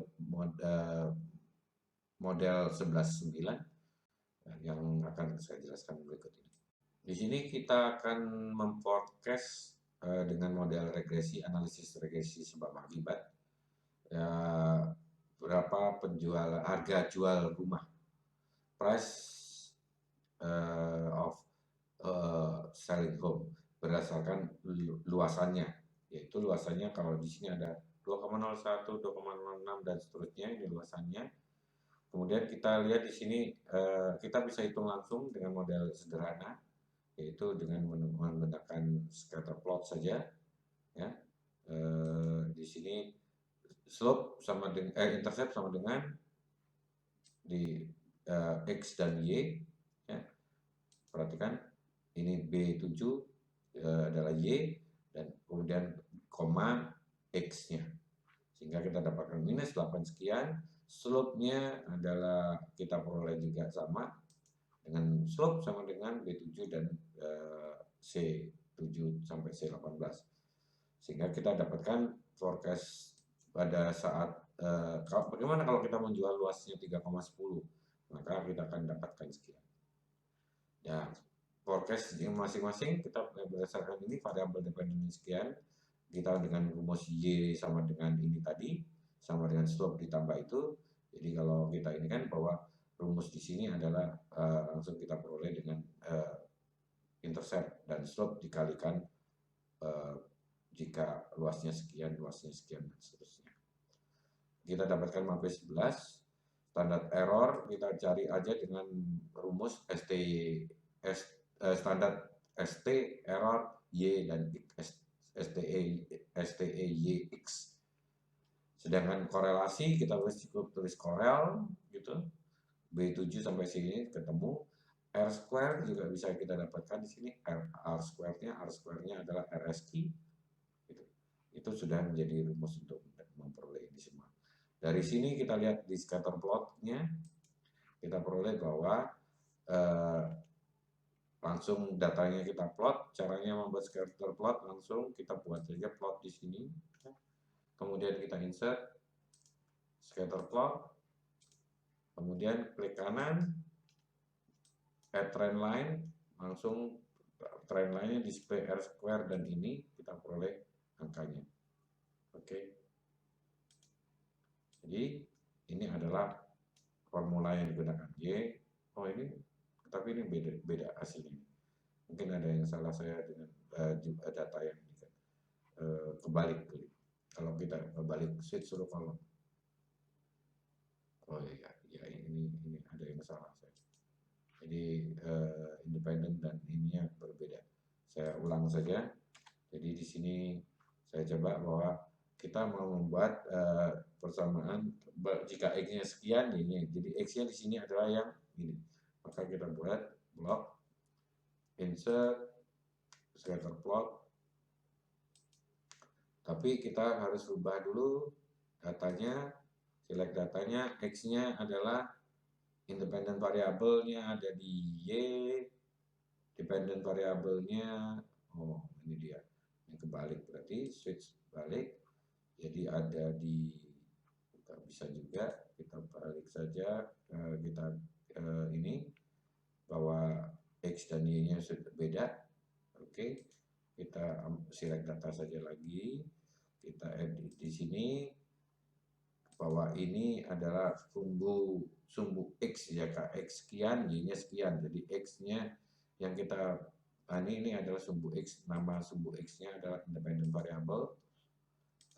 [SPEAKER 1] model 11.9 yang akan saya jelaskan berikut ini. Di sini kita akan memforecast dengan model regresi, analisis regresi sebab akibat, berapa penjualan, harga jual rumah, price of selling home, berdasarkan luasannya, yaitu luasannya kalau di sini ada 2,01, 2,06 dan seterusnya, ini luasannya. Kemudian kita lihat di sini kita bisa hitung langsung dengan model sederhana, yaitu dengan menggunakan scatter plot saja, ya. Di sini slope sama dengan intercept sama dengan di X dan Y, ya. Perhatikan, ini B7 adalah Y, dan kemudian koma X-nya, sehingga kita dapatkan minus 8 sekian. Slope-nya adalah kita peroleh juga sama dengan slope sama dengan B7 dan C7 sampai C18, sehingga kita dapatkan forecast pada saat bagaimana kalau kita menjual luasnya 3,10, maka kita akan dapatkan sekian. Ya, forecast masing-masing kita berdasarkan ini variabel dependent sekian, kita dengan rumus Y sama dengan ini tadi, sama dengan slope ditambah itu. Jadi kalau kita ini kan bahwa rumus di sini adalah langsung kita peroleh dengan intercept dan slope dikalikan jika luasnya sekian, dan seterusnya. Kita dapatkan MAP 11. Standar error kita cari aja dengan rumus standar ST error Y dan STE YX. Sedangkan korelasi kita harus cukup tulis korel gitu, B7 sampai sini ketemu. R square juga bisa kita dapatkan di sini. R square-nya adalah RSQ. Gitu. Itu sudah menjadi rumus untuk memperoleh ini semua. Dari sini kita lihat di scatter plot-nya, kita peroleh bahwa langsung datanya kita plot. Caranya membuat scatter plot langsung kita buat saja plot di sini. Kemudian kita insert scatter plot. Kemudian klik kanan, add trend line, langsung trend line-nya display R square dan ini kita peroleh angkanya. Oke. Jadi ini adalah formula yang digunakan Y. Oh ini, tapi ini beda hasilnya. Mungkin ada yang salah saya dengan data yang ini kan. Kebalik. Kalau kita kebalik switch suruh kolom. Oh iya, ya ini ada yang salah saya. Jadi independen dan ininya berbeda. Saya ulang saja. Jadi di sini saya coba bahwa kita mau membuat persamaan jika X-nya sekian ini. Jadi X-nya di sini adalah yang ini. Maka kita buat blok insert scatter plot. Tapi kita harus rubah dulu datanya, select datanya, X-nya adalah independent variabelnya ada di Y, dependent variabelnya, oh ini dia, ini kebalik berarti switch balik, jadi ada di, kita bisa juga kita balik saja, kita ini bahwa X dan Y-nya sudah beda, oke, kita select data saja lagi, kita edit di sini bahwa ini adalah sumbu X ya Kak, X sekian, Y-nya sekian. Jadi X-nya yang kita ini adalah sumbu X, nama sumbu X-nya adalah independent variable.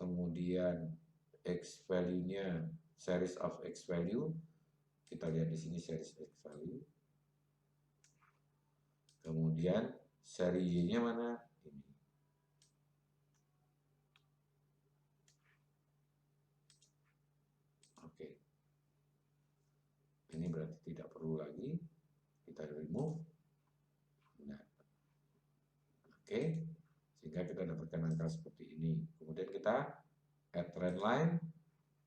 [SPEAKER 1] Kemudian X value-nya series of X value. Kita lihat di sini series X value. Kemudian seri Y-nya mana? Ini. Oke. Ini berarti tidak perlu lagi. Kita remove. Nah. Oke. Sehingga kita dapatkan angka seperti ini. Kemudian kita add trend line.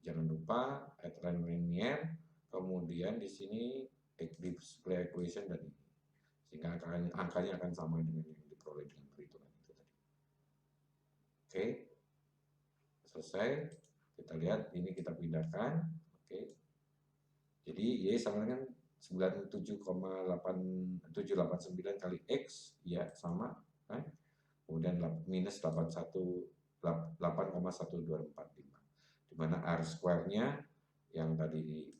[SPEAKER 1] Jangan lupa add trend linear. Kemudian di sini display equation dan ini. Sehingga angkanya akan sama dengan yang diperoleh dengan perhitungan itu tadi. Oke. Selesai. Kita lihat ini kita pindahkan. Oke. Jadi Y sama dengan 97,789 kali X, ya sama kan? Kemudian minus 8,1245, di mana R square-nya yang tadi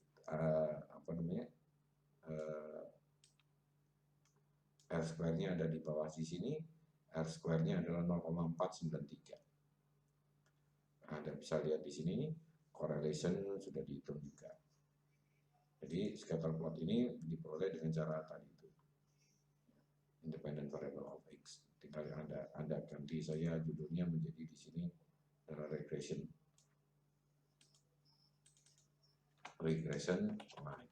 [SPEAKER 1] R square-nya ada di bawah di sini, R square-nya adalah 0,493. Anda bisa lihat di sini correlation sudah dihitung juga. Jadi scatter plot ini diperoleh dengan cara tadi itu, independent variable of X. Tinggal Anda ganti saya judulnya menjadi di sini adalah regression line.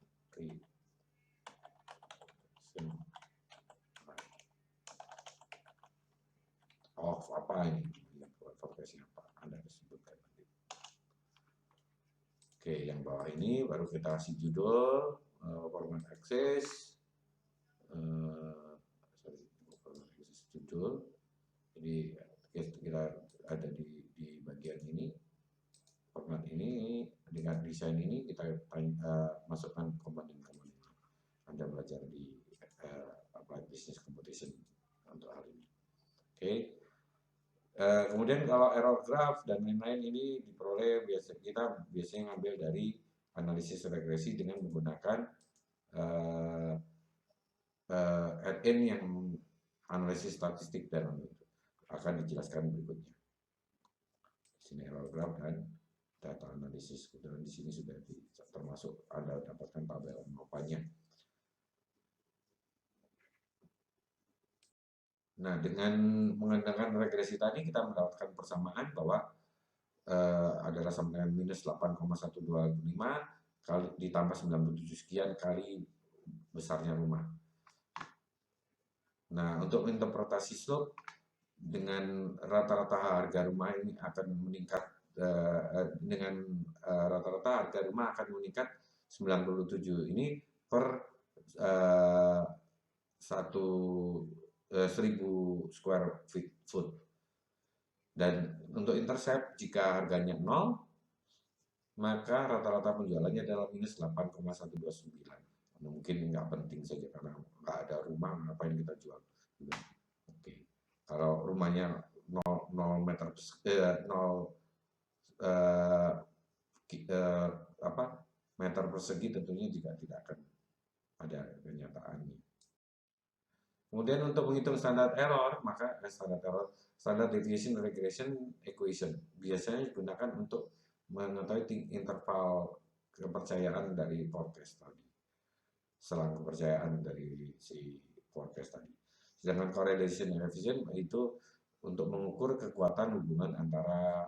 [SPEAKER 1] Oh apa ini? Forecasting apa? Anda harus sebutkan nanti. Oke, yang bawah ini baru kita kasih judul, format access, judul. Jadi kita ada di bagian ini, format ini dengan desain ini kita masukkan komponen-komponen. Anda belajar di applied business computation untuk hal ini. Oke. Kemudian kalau error graph dan lain-lain ini diperoleh kita biasanya ngambil dari analisis regresi dengan menggunakan RN yang analisis statistik dan akan dijelaskan berikutnya. Di sini error graph dan data analisis, kemudian di sini sudah termasuk Anda dapatkan tabel mapanya. Nah, dengan menggunakan regresi tadi kita mendapatkan persamaan bahwa adalah sama dengan minus 8,125 kali ditambah 97 sekian kali besarnya rumah. Nah, untuk interpretasi slope dengan rata-rata harga rumah ini akan meningkat dengan rata-rata harga rumah akan meningkat 97 ini per eh, satu 1000 square foot. Dan untuk intercept jika harganya 0 maka rata-rata penjualannya adalah minus 8,129. Mungkin nggak penting saja karena nggak ada rumah, ngapain kita jual. Oke. Kalau rumahnya 0 meter 0 eh, eh, apa meter persegi tentunya juga tidak akan ada kenyataannya. Kemudian untuk menghitung standar error, maka standard deviation regression equation biasanya digunakan untuk mengetahui interval kepercayaan dari forecast tadi, selang kepercayaan dari si forecast tadi. Sedangkan correlation coefficient itu untuk mengukur kekuatan hubungan antara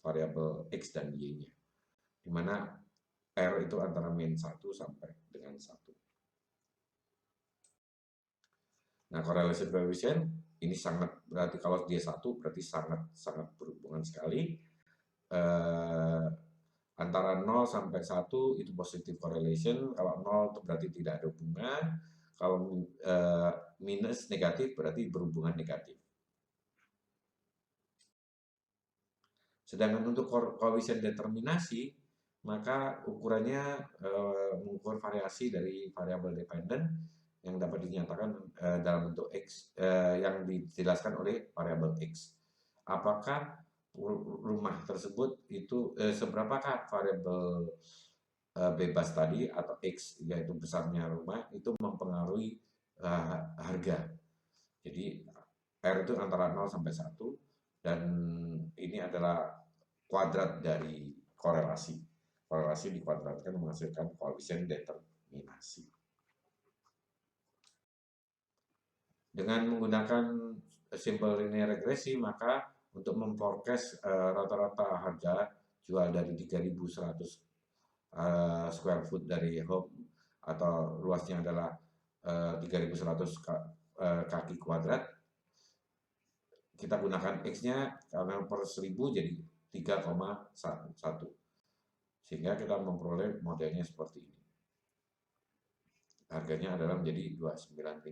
[SPEAKER 1] variabel X dan Y-nya, di mana R itu antara min 1 sampai dengan 1. Nah, correlation coefficient ini sangat berarti kalau dia 1 berarti sangat berhubungan sekali. Antara 0 sampai 1 itu positive correlation, kalau 0 itu berarti tidak ada hubungan, kalau minus negatif berarti berhubungan negatif. Sedangkan untuk coefficient determinasi, maka ukurannya mengukur variasi dari variabel dependent yang dapat dinyatakan dalam bentuk X yang dijelaskan oleh variabel X. Apakah rumah tersebut itu seberapakah variabel bebas tadi atau X yaitu besarnya rumah itu mempengaruhi harga. Jadi R itu antara 0 sampai 1 dan ini adalah kuadrat dari korelasi. Korelasi dikuadratkan menghasilkan koefisien determinasi. Dengan menggunakan simple linear regresi, maka untuk memforecast rata-rata harga jual dari 3.100 square foot dari home atau luasnya adalah 3.100 kaki kuadrat, kita gunakan X-nya karena per 1000 jadi 3,1, sehingga kita memperoleh modelnya seperti ini. Harganya adalah menjadi 295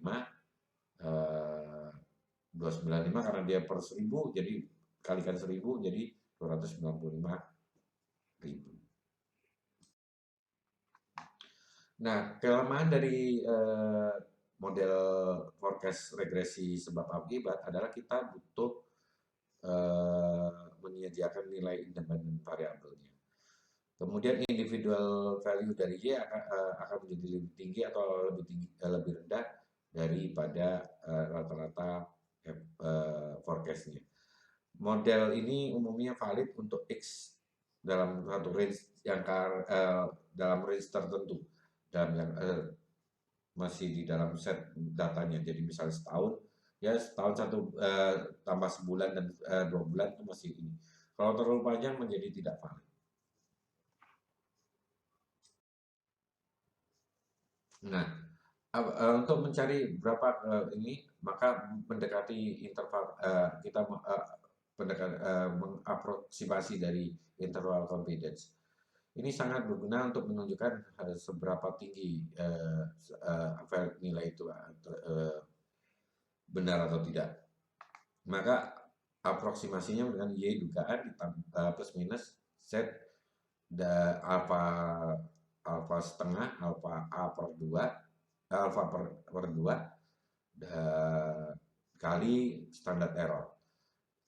[SPEAKER 1] karena dia per 1000 jadi kalikan 1000 jadi 295.000. Nah, kelemahan dari model forecast regresi sebab akibat adalah kita butuh menyediakan nilai independen variabelnya. Kemudian individual value dari Y akan menjadi lebih tinggi atau lebih rendah daripada rata-rata forecastnya. Model ini umumnya valid untuk X dalam satu range yang dalam range tertentu, dalam yang masih di dalam set datanya. Jadi misalnya setahun, ya setahun tambah sebulan dan 2 bulan itu masih ini. Kalau terlalu panjang menjadi tidak valid. Nah, untuk mencari berapa ini, maka mendekati interval kita mengaproksimasi dari interval confidence. Ini sangat berguna untuk menunjukkan seberapa tinggi nilai itu benar atau tidak. Maka aproksimasinya dengan Y dugaan plus minus Z alfa setengah, alfa A per 2, alfa per 2 kali standar error.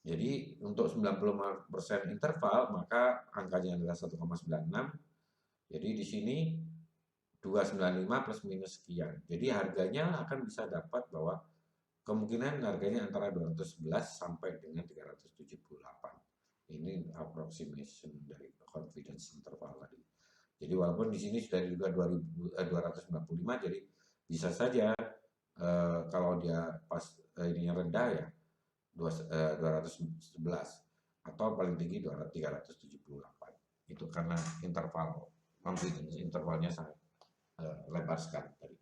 [SPEAKER 1] Jadi untuk 95% interval maka angkanya adalah 1,96. Jadi di sini 295 plus minus sekian. Jadi harganya akan bisa dapat bahwa kemungkinan harganya antara 211 sampai dengan 378. Ini approximation dari confidence interval tadi. Jadi walaupun di sini sudah juga 295, jadi bisa saja kalau dia pas ininya rendah ya 211 atau paling tinggi 378. Itu karena interval confidence intervalnya sangat lebar sekali tadi.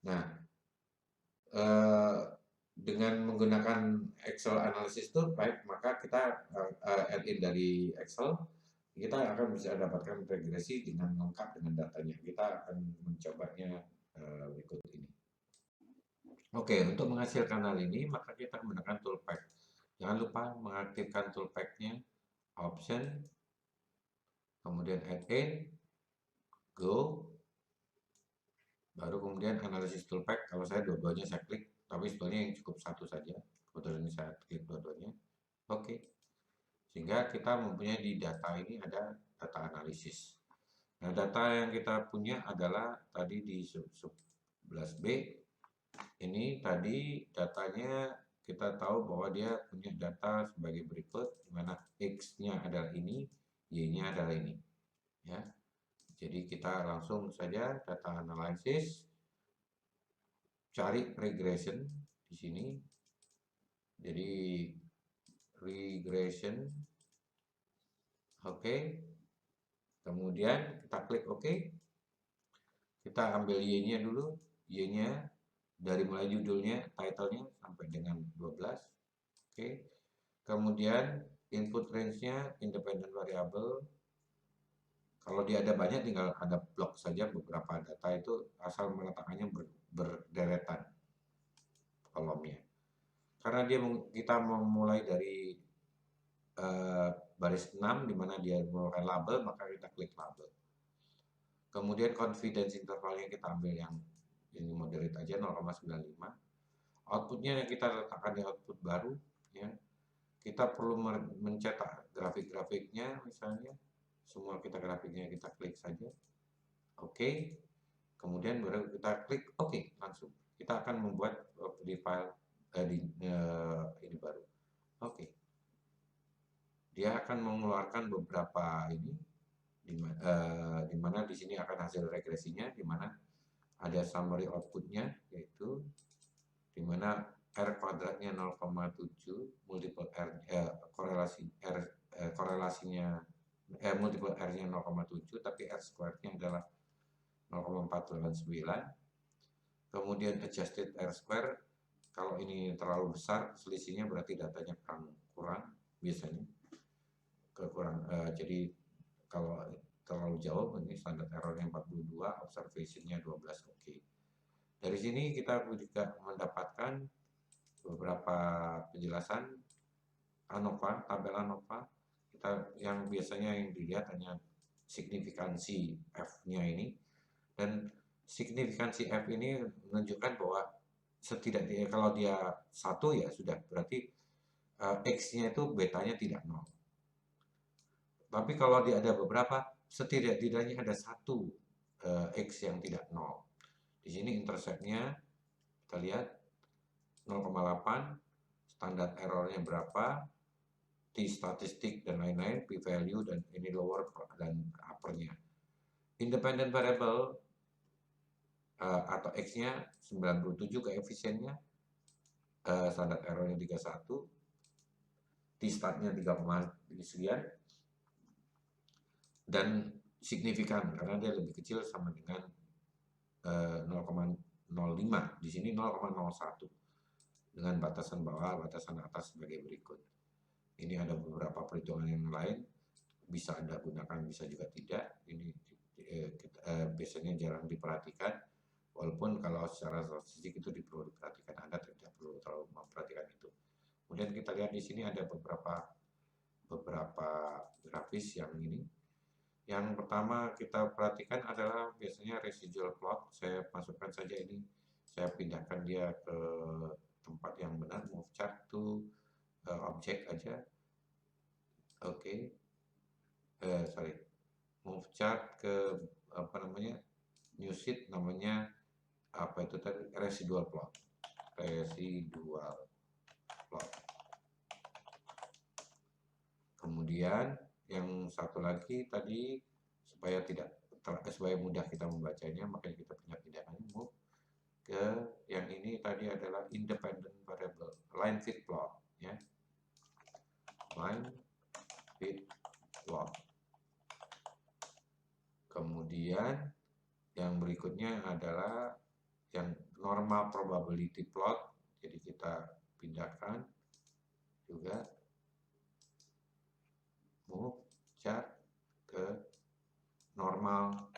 [SPEAKER 1] Nah, dengan menggunakan Excel Analysis Tool, baik, maka kita add in dari Excel, kita akan bisa dapatkan regresi dengan lengkap dengan datanya. Kita akan mencobanya berikut ini. Oke, untuk menghasilkan hal ini, maka kita menggunakan toolpack. Jangan lupa mengaktifkan toolpack-nya, option, kemudian add in, go, baru kemudian analisis toolpack. Kalau saya dua-duanya saya klik, tapi sebetulnya yang cukup satu saja. Kebetulan ini saya klik dua-duanya. Oke, sehingga kita mempunyai di data ini ada data analisis. Nah, data yang kita punya adalah tadi di sub 11B. Ini tadi datanya kita tahu bahwa dia punya data sebagai berikut, di mana X-nya adalah ini, Y-nya adalah ini. Ya, jadi kita langsung saja data analisis, cari regression di sini. Jadi regression, oke. Kemudian kita klik OK. Kita ambil Y-nya dulu, Y-nya dari mulai judulnya, title-nya sampai dengan 12. Oke. Kemudian input range-nya independent variable. Kalau dia ada banyak tinggal ada blok saja, beberapa data itu asal meletakkannya berderetan kolomnya. Karena kita memulai dari baris 6 di mana dia menggunakan label, maka kita klik label. Kemudian confidence intervalnya kita ambil yang ini moderate aja 0,95. Outputnya yang kita letakkan di output baru, ya. Kita perlu mencetak grafik-grafiknya misalnya, semua grafiknya kita klik saja, oke. Kemudian baru kita klik oke, langsung kita akan membuat di file ini baru, oke. Dia akan mengeluarkan beberapa ini di mana di sini akan hasil regresinya, di mana ada summary outputnya, yaitu di mana R kuadratnya 0,7 multiple R korelasinya multiple R-nya 0,7, tapi R square-nya adalah 0,489. Kemudian adjusted R square, kalau ini terlalu besar selisihnya berarti datanya kurang biasanya kekurang. Jadi kalau terlalu jauh, ini standar errornya 42, observationnya 12, oke. Dari sini kita juga mendapatkan beberapa penjelasan ANOVA, tabel ANOVA. Kita yang biasanya yang dilihat hanya signifikansi F-nya ini, dan signifikansi F ini menunjukkan bahwa setidaknya kalau dia 1 ya sudah, berarti X-nya itu betanya tidak 0. Tapi kalau dia ada beberapa, setidaknya ada 1 X yang tidak 0. Di sini interceptnya kita lihat 0,8, standar errornya berapa, t-statistik dan lain-lain, p-value dan ini lower dan uppernya. Independent variable atau X-nya 97 koefisiennya, standar errornya 31, t-statnya 3, sekian, dan signifikan karena dia lebih kecil sama dengan 0,05. Di sini 0,01 dengan batasan bawah, batasan atas sebagai berikut. Ini ada beberapa perhitungan yang lain, bisa Anda gunakan, bisa juga tidak. Ini biasanya jarang diperhatikan, walaupun kalau secara statistik itu perlu diperhatikan. Anda tidak perlu terlalu memperhatikan itu. Kemudian kita lihat di sini ada beberapa grafis yang ini. Yang pertama kita perhatikan adalah biasanya residual plot. Saya masukkan saja ini, saya pindahkan dia ke tempat yang benar, move chart to object aja. Oke. Sorry. Move chart ke new sheet, namanya apa itu tadi, residual plot. Kemudian yang satu lagi tadi, supaya mudah kita membacanya, makanya kita pindahkan move ke yang ini tadi adalah independent variable line fit plot, ya. Line fit plot. Kemudian yang berikutnya adalah yang normal probability plot, jadi kita pindahkan juga move chart ke normal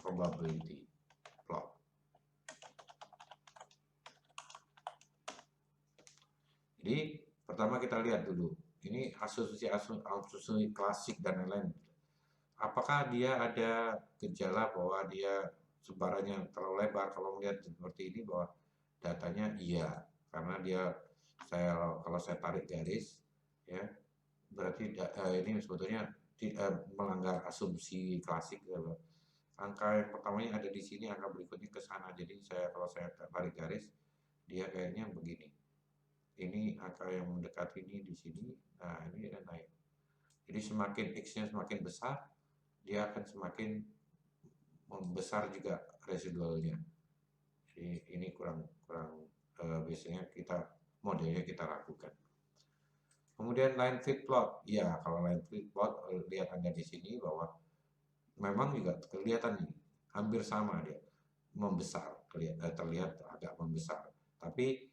[SPEAKER 1] probability plot. Jadi pertama kita lihat dulu, ini asumsi klasik dan lain-lain. Apakah dia ada gejala bahwa dia sebarannya terlalu lebar? Kalau melihat seperti ini bahwa datanya iya, karena dia kalau saya tarik garis ya berarti ini sebetulnya melanggar asumsi klasik. Angka yang pertamanya ada di sini, angka berikutnya ke sana. Jadi kalau saya tarik garis dia kayaknya begini. Ini angka yang mendekati ini di sini. Nah, ini ada naik. Jadi semakin X-nya semakin besar, dia akan semakin membesar juga residualnya. Jadi ini kurang biasanya modelnya kita lakukan. Kemudian line fit plot, ya kalau line fit plot lihat Anda di sini bahwa memang juga kelihatan ini hampir sama dia membesar, terlihat agak membesar. Tapi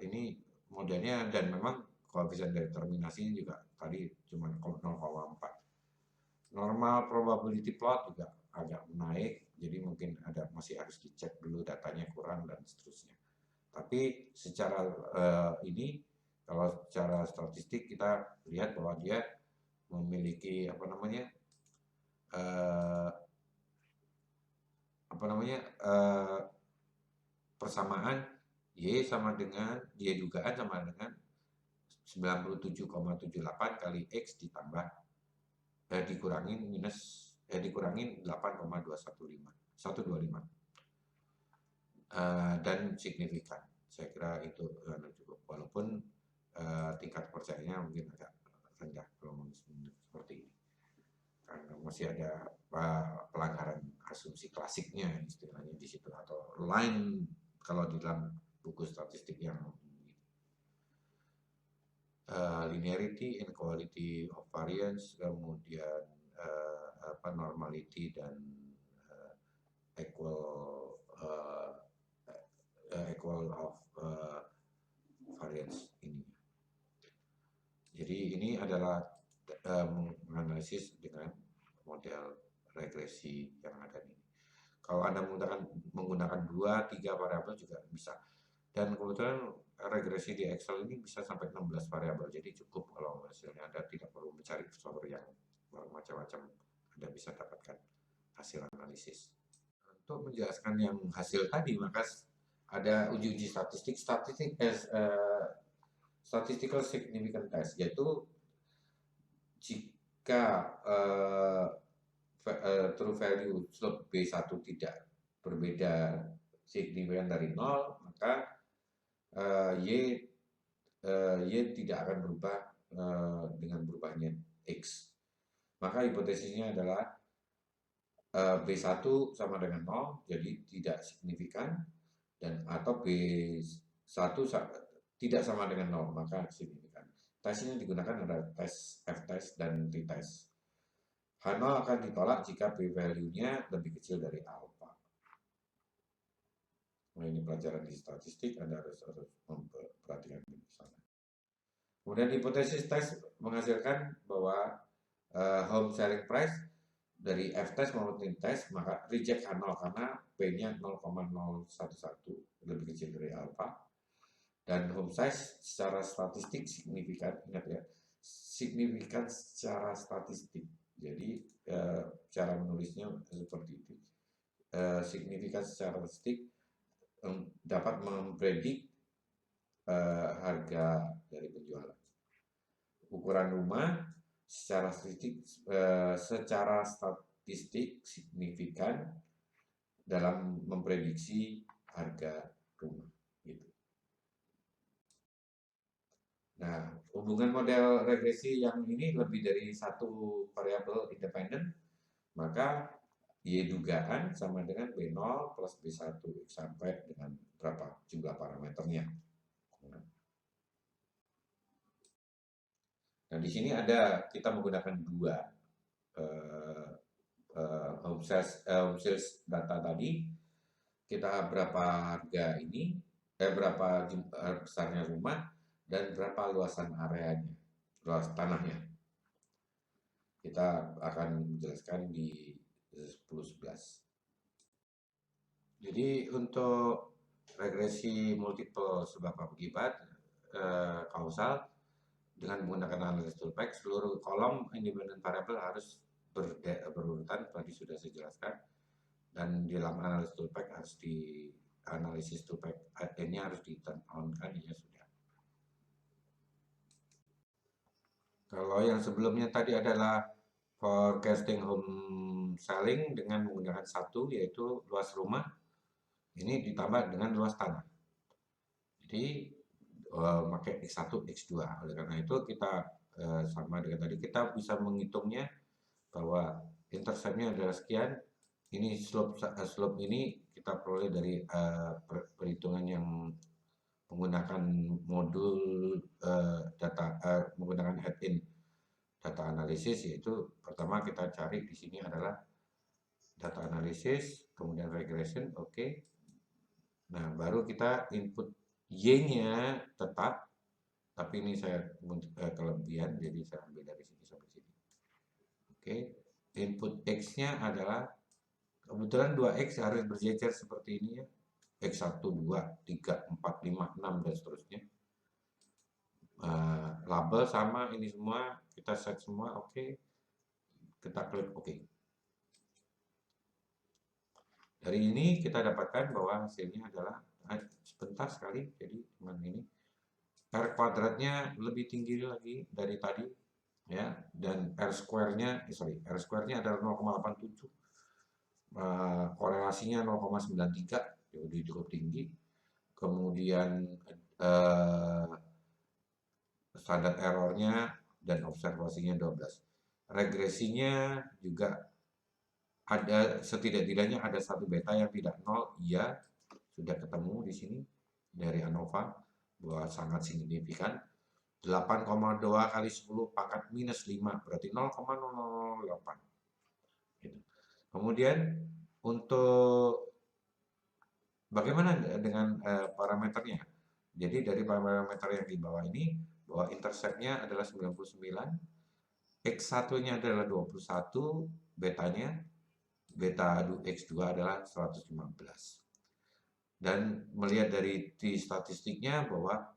[SPEAKER 1] ini modelnya dan memang koefisien determinasinya juga tadi cuma 0,4. Normal probability plot juga agak naik, jadi mungkin masih harus dicek dulu datanya kurang dan seterusnya. Tapi secara kalau secara statistik kita lihat bahwa dia memiliki persamaan Y dugaan sama dengan 97,78 kali X ditambah dikurangin 8,125 dan signifikan. Saya kira itu cukup, walaupun tingkat percayanya mungkin agak rendah kalau seperti ini, karena masih ada pelanggaran asumsi klasiknya istilahnya di situ, atau line kalau di dalam buku statistik yang linearity, inequality of variance, kemudian normality dan equal of variance ini. Jadi ini adalah menganalisis dengan model regresi yang ada ini. Kalau Anda menggunakan 2-3 variabel juga bisa. Dan kebetulan regresi di Excel ini bisa sampai 16 variabel. Jadi cukup kalau hasilnya Anda tidak perlu mencari software yang macam-macam. Anda bisa dapatkan hasil analisis. Untuk menjelaskan yang hasil tadi, maka ada uji statistical significant test, yaitu jika true value slope B1 tidak berbeda signifikan dari 0, maka Y tidak akan berubah dengan berubahnya X. Maka hipotesisnya adalah B1 sama dengan 0, jadi tidak signifikan, dan atau B1 tidak sama dengan 0, maka signifikan. Tes ini digunakan adalah tes F-test dan t-test. H0 akan ditolak jika p-value-nya lebih kecil dari alpha. Nah, ini pelajaran di statistik, Anda harus memperhatikan di sana. Kemudian hipotesis tes menghasilkan bahwa home selling price dari F-test maupun t-test, maka reject H0 karena P-nya 0,011 lebih kecil dari alpha. Dan home size secara statistik signifikan, ingat ya, signifikan secara statistik. Jadi cara menulisnya seperti itu. Signifikan secara statistik dapat mempredik harga dari penjualan. Ukuran rumah secara statistik signifikan dalam memprediksi harga rumah. Gitu. Nah, hubungan model regresi yang ini lebih dari satu variabel independen, maka Y dugaan sama dengan B0 plus B1 sampai dengan berapa jumlah parameternya. Nah, di sini kita menggunakan dua home sales data tadi. kita berapa harga ini, berapa besarnya rumah, dan berapa luasan areanya, luas tanahnya. Kita akan menjelaskan di 10-11. Jadi untuk regresi multiple sebab akibat kausal dengan menggunakan analisis Stulpek, seluruh kolom independent variable harus berurutan, tadi sudah saya jelaskan, dan di dalam analisis Stulpek harus di analisis Stulpek ini harus di turn on kan ya sudah. Kalau yang sebelumnya tadi adalah forecasting home selling dengan menggunakan satu yaitu luas rumah, ini ditambah dengan luas tanah. Jadi pakai X1, X2. Oleh karena itu kita sama dengan tadi kita bisa menghitungnya bahwa interceptnya adalah sekian. Ini slope ini kita peroleh dari perhitungan yang menggunakan modul data menggunakan head-in data analisis, yaitu pertama kita cari di sini adalah data analisis, kemudian regression, oke. Nah, baru kita input Y-nya tetap, tapi ini saya kelebihan, jadi saya ambil dari sini sampai sini. Oke, input X-nya adalah, kebetulan 2X harus berjejer seperti ini ya. X1, 2, 3, 4, 5, 6, dan seterusnya. Label sama ini semua, kita set semua, oke. Kita klik oke. Dari ini kita dapatkan bahwa hasilnya adalah sebentar sekali, jadi dengan ini R kuadratnya lebih tinggi lagi dari tadi ya, dan R square-nya adalah 0,87, korelasinya 0,93, jadi cukup tinggi. Kemudian standar errornya dan observasinya 12. Regresinya juga ada, setidak-tidaknya ada satu beta yang tidak nol, iya sudah ketemu di sini dari ANOVA bahwa sangat signifikan. 8,2 kali 10 pangkat minus 5 berarti 0,008 gitu. Kemudian untuk bagaimana dengan parameternya, jadi dari parameter yang di bawah ini bahwa interceptnya adalah 99, X1 nya adalah 21, betanya beta X2 adalah 115. Dan melihat dari statistiknya bahwa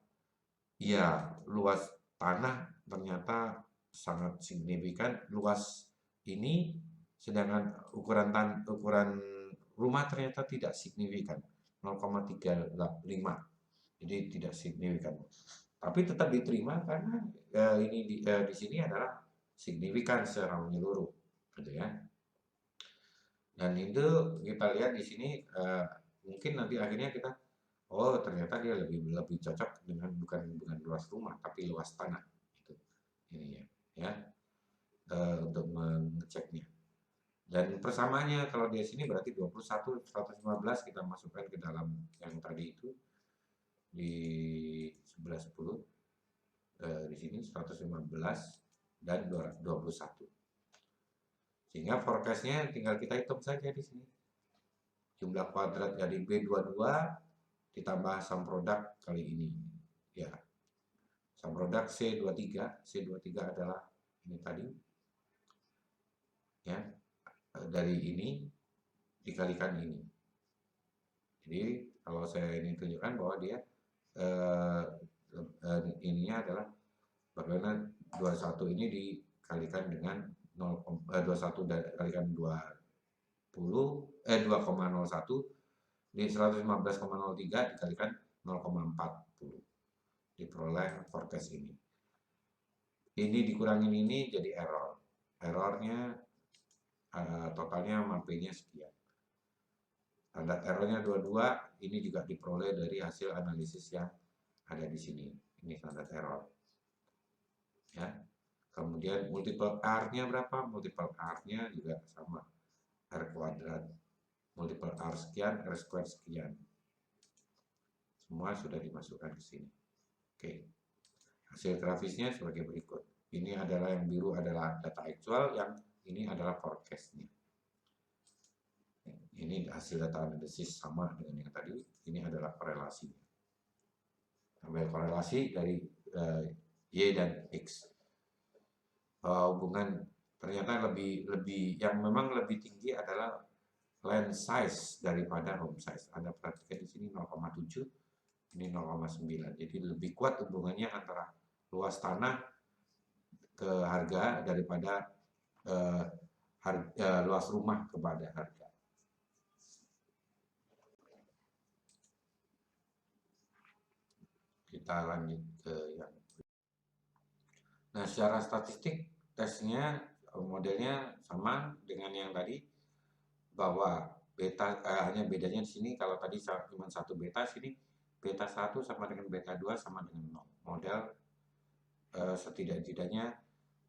[SPEAKER 1] ya luas tanah ternyata sangat signifikan luas ini, sedangkan ukuran rumah ternyata tidak signifikan 0,35, jadi tidak signifikan, tapi tetap diterima karena ini di sini adalah signifikan secara menyeluruh gitu ya. Dan itu kita lihat di sini mungkin nanti akhirnya kita oh ternyata dia lebih cocok dengan bukan luas rumah tapi luas tanah itu ini ya untuk mengeceknya. Dan persamaannya kalau di sini berarti 21 115 kita masukkan ke dalam yang tadi itu di 1110 di sini 115 dan 21. Sehingga forecastnya tinggal kita hitung saja di sini. Jumlah kuadrat dari B22 ditambah sum product kali ini. Ya. Sum product C23. C23 adalah ini tadi. Ya. Dari ini dikalikan ini. Jadi kalau saya ini tunjukkan bahwa dia ininya adalah bagaimana 21 ini dikalikan dengan 21 dikalikan 2,01 di 115,03 dikalikan 0,40 diperoleh forecast ini. Ini dikurangin ini jadi error. Errornya totalnya mampirnya sekian. Standar errornya 22, ini juga diperoleh dari hasil analisis yang ada di sini. Ini standar error. Ya. Kemudian multiple R-nya berapa? Multiple R-nya juga sama. R kuadrat. Multiple R sekian, R square sekian. Semua sudah dimasukkan ke sini. Oke. Hasil grafisnya sebagai berikut. Ini adalah yang biru adalah data actual, yang ini adalah forecast-nya. Ini hasil data analisis sama dengan yang tadi. Ini adalah korelasi. Ambil korelasi dari Y dan X. Hubungan ternyata lebih yang memang lebih tinggi adalah land size daripada home size. Anda perhatikan di sini 0,7, ini 0,9. Jadi lebih kuat hubungannya antara luas tanah ke harga daripada luas rumah kepada harga. Kita lanjut ke yang. Nah, secara statistik tesnya modelnya sama dengan yang tadi, bahwa beta hanya bedanya di sini kalau tadi cuma satu beta, sini beta 1 sama dengan beta 2 sama dengan 0. Model setidak-tidaknya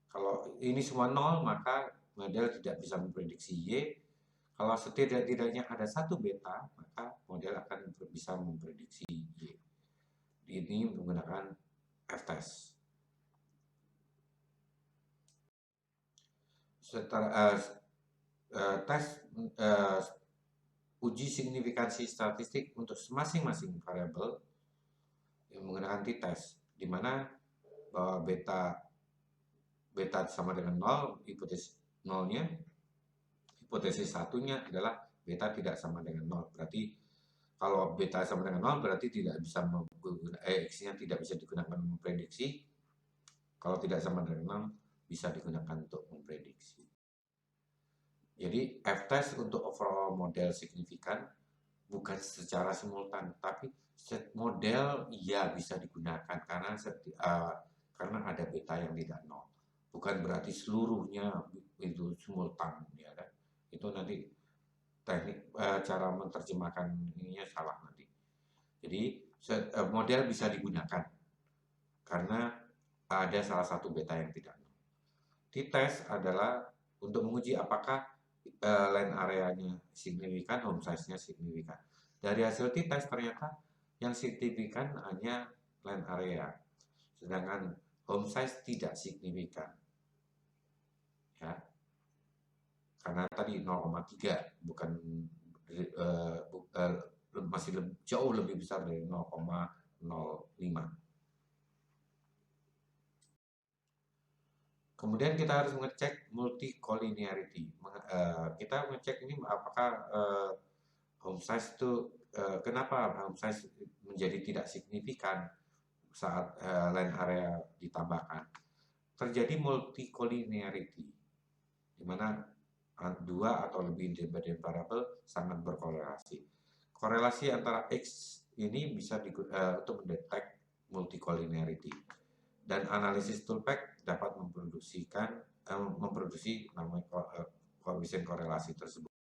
[SPEAKER 1] kalau ini semua 0 maka model tidak bisa memprediksi Y. Kalau setidak-tidaknya ada satu beta maka model akan bisa memprediksi Y. Ini menggunakan F-test. Setelah tes uji signifikansi statistik untuk masing-masing variabel yang menggunakan t-test, di mana bahwa beta sama dengan 0, hipotesis 0-nya, hipotesis satunya adalah beta tidak sama dengan 0. Berarti kalau beta sama dengan 0 berarti tidak bisa X-nya tidak bisa digunakan memprediksi. Kalau tidak sama dengan 0 bisa digunakan untuk memprediksi. Jadi F-test untuk overall model signifikan bukan secara simultan, tapi model ya bisa digunakan karena ada beta yang tidak nol. Bukan berarti seluruhnya itu simultan, ya kan? Itu nanti teknik cara menerjemahkan ininya salah nanti. Jadi model bisa digunakan karena ada salah satu beta yang tidak nol. T-test adalah untuk menguji apakah land areanya signifikan, home size-nya signifikan. Dari hasil t-test ternyata yang signifikan hanya land area, sedangkan home size tidak signifikan. Ya. Karena tadi 0,3 bukan masih jauh lebih besar dari 0,05. Kemudian kita harus mengecek multi-collinearity. Kita mengecek ini apakah home size itu kenapa home size menjadi tidak signifikan saat land area ditambahkan. Terjadi multi-collinearity, di mana dua atau lebih independent variable sangat berkorelasi. Korelasi antara X ini bisa untuk mendetek multi-collinearity. Dan analisis toolpack dapat memproduksi namanya koefisien korelasi tersebut.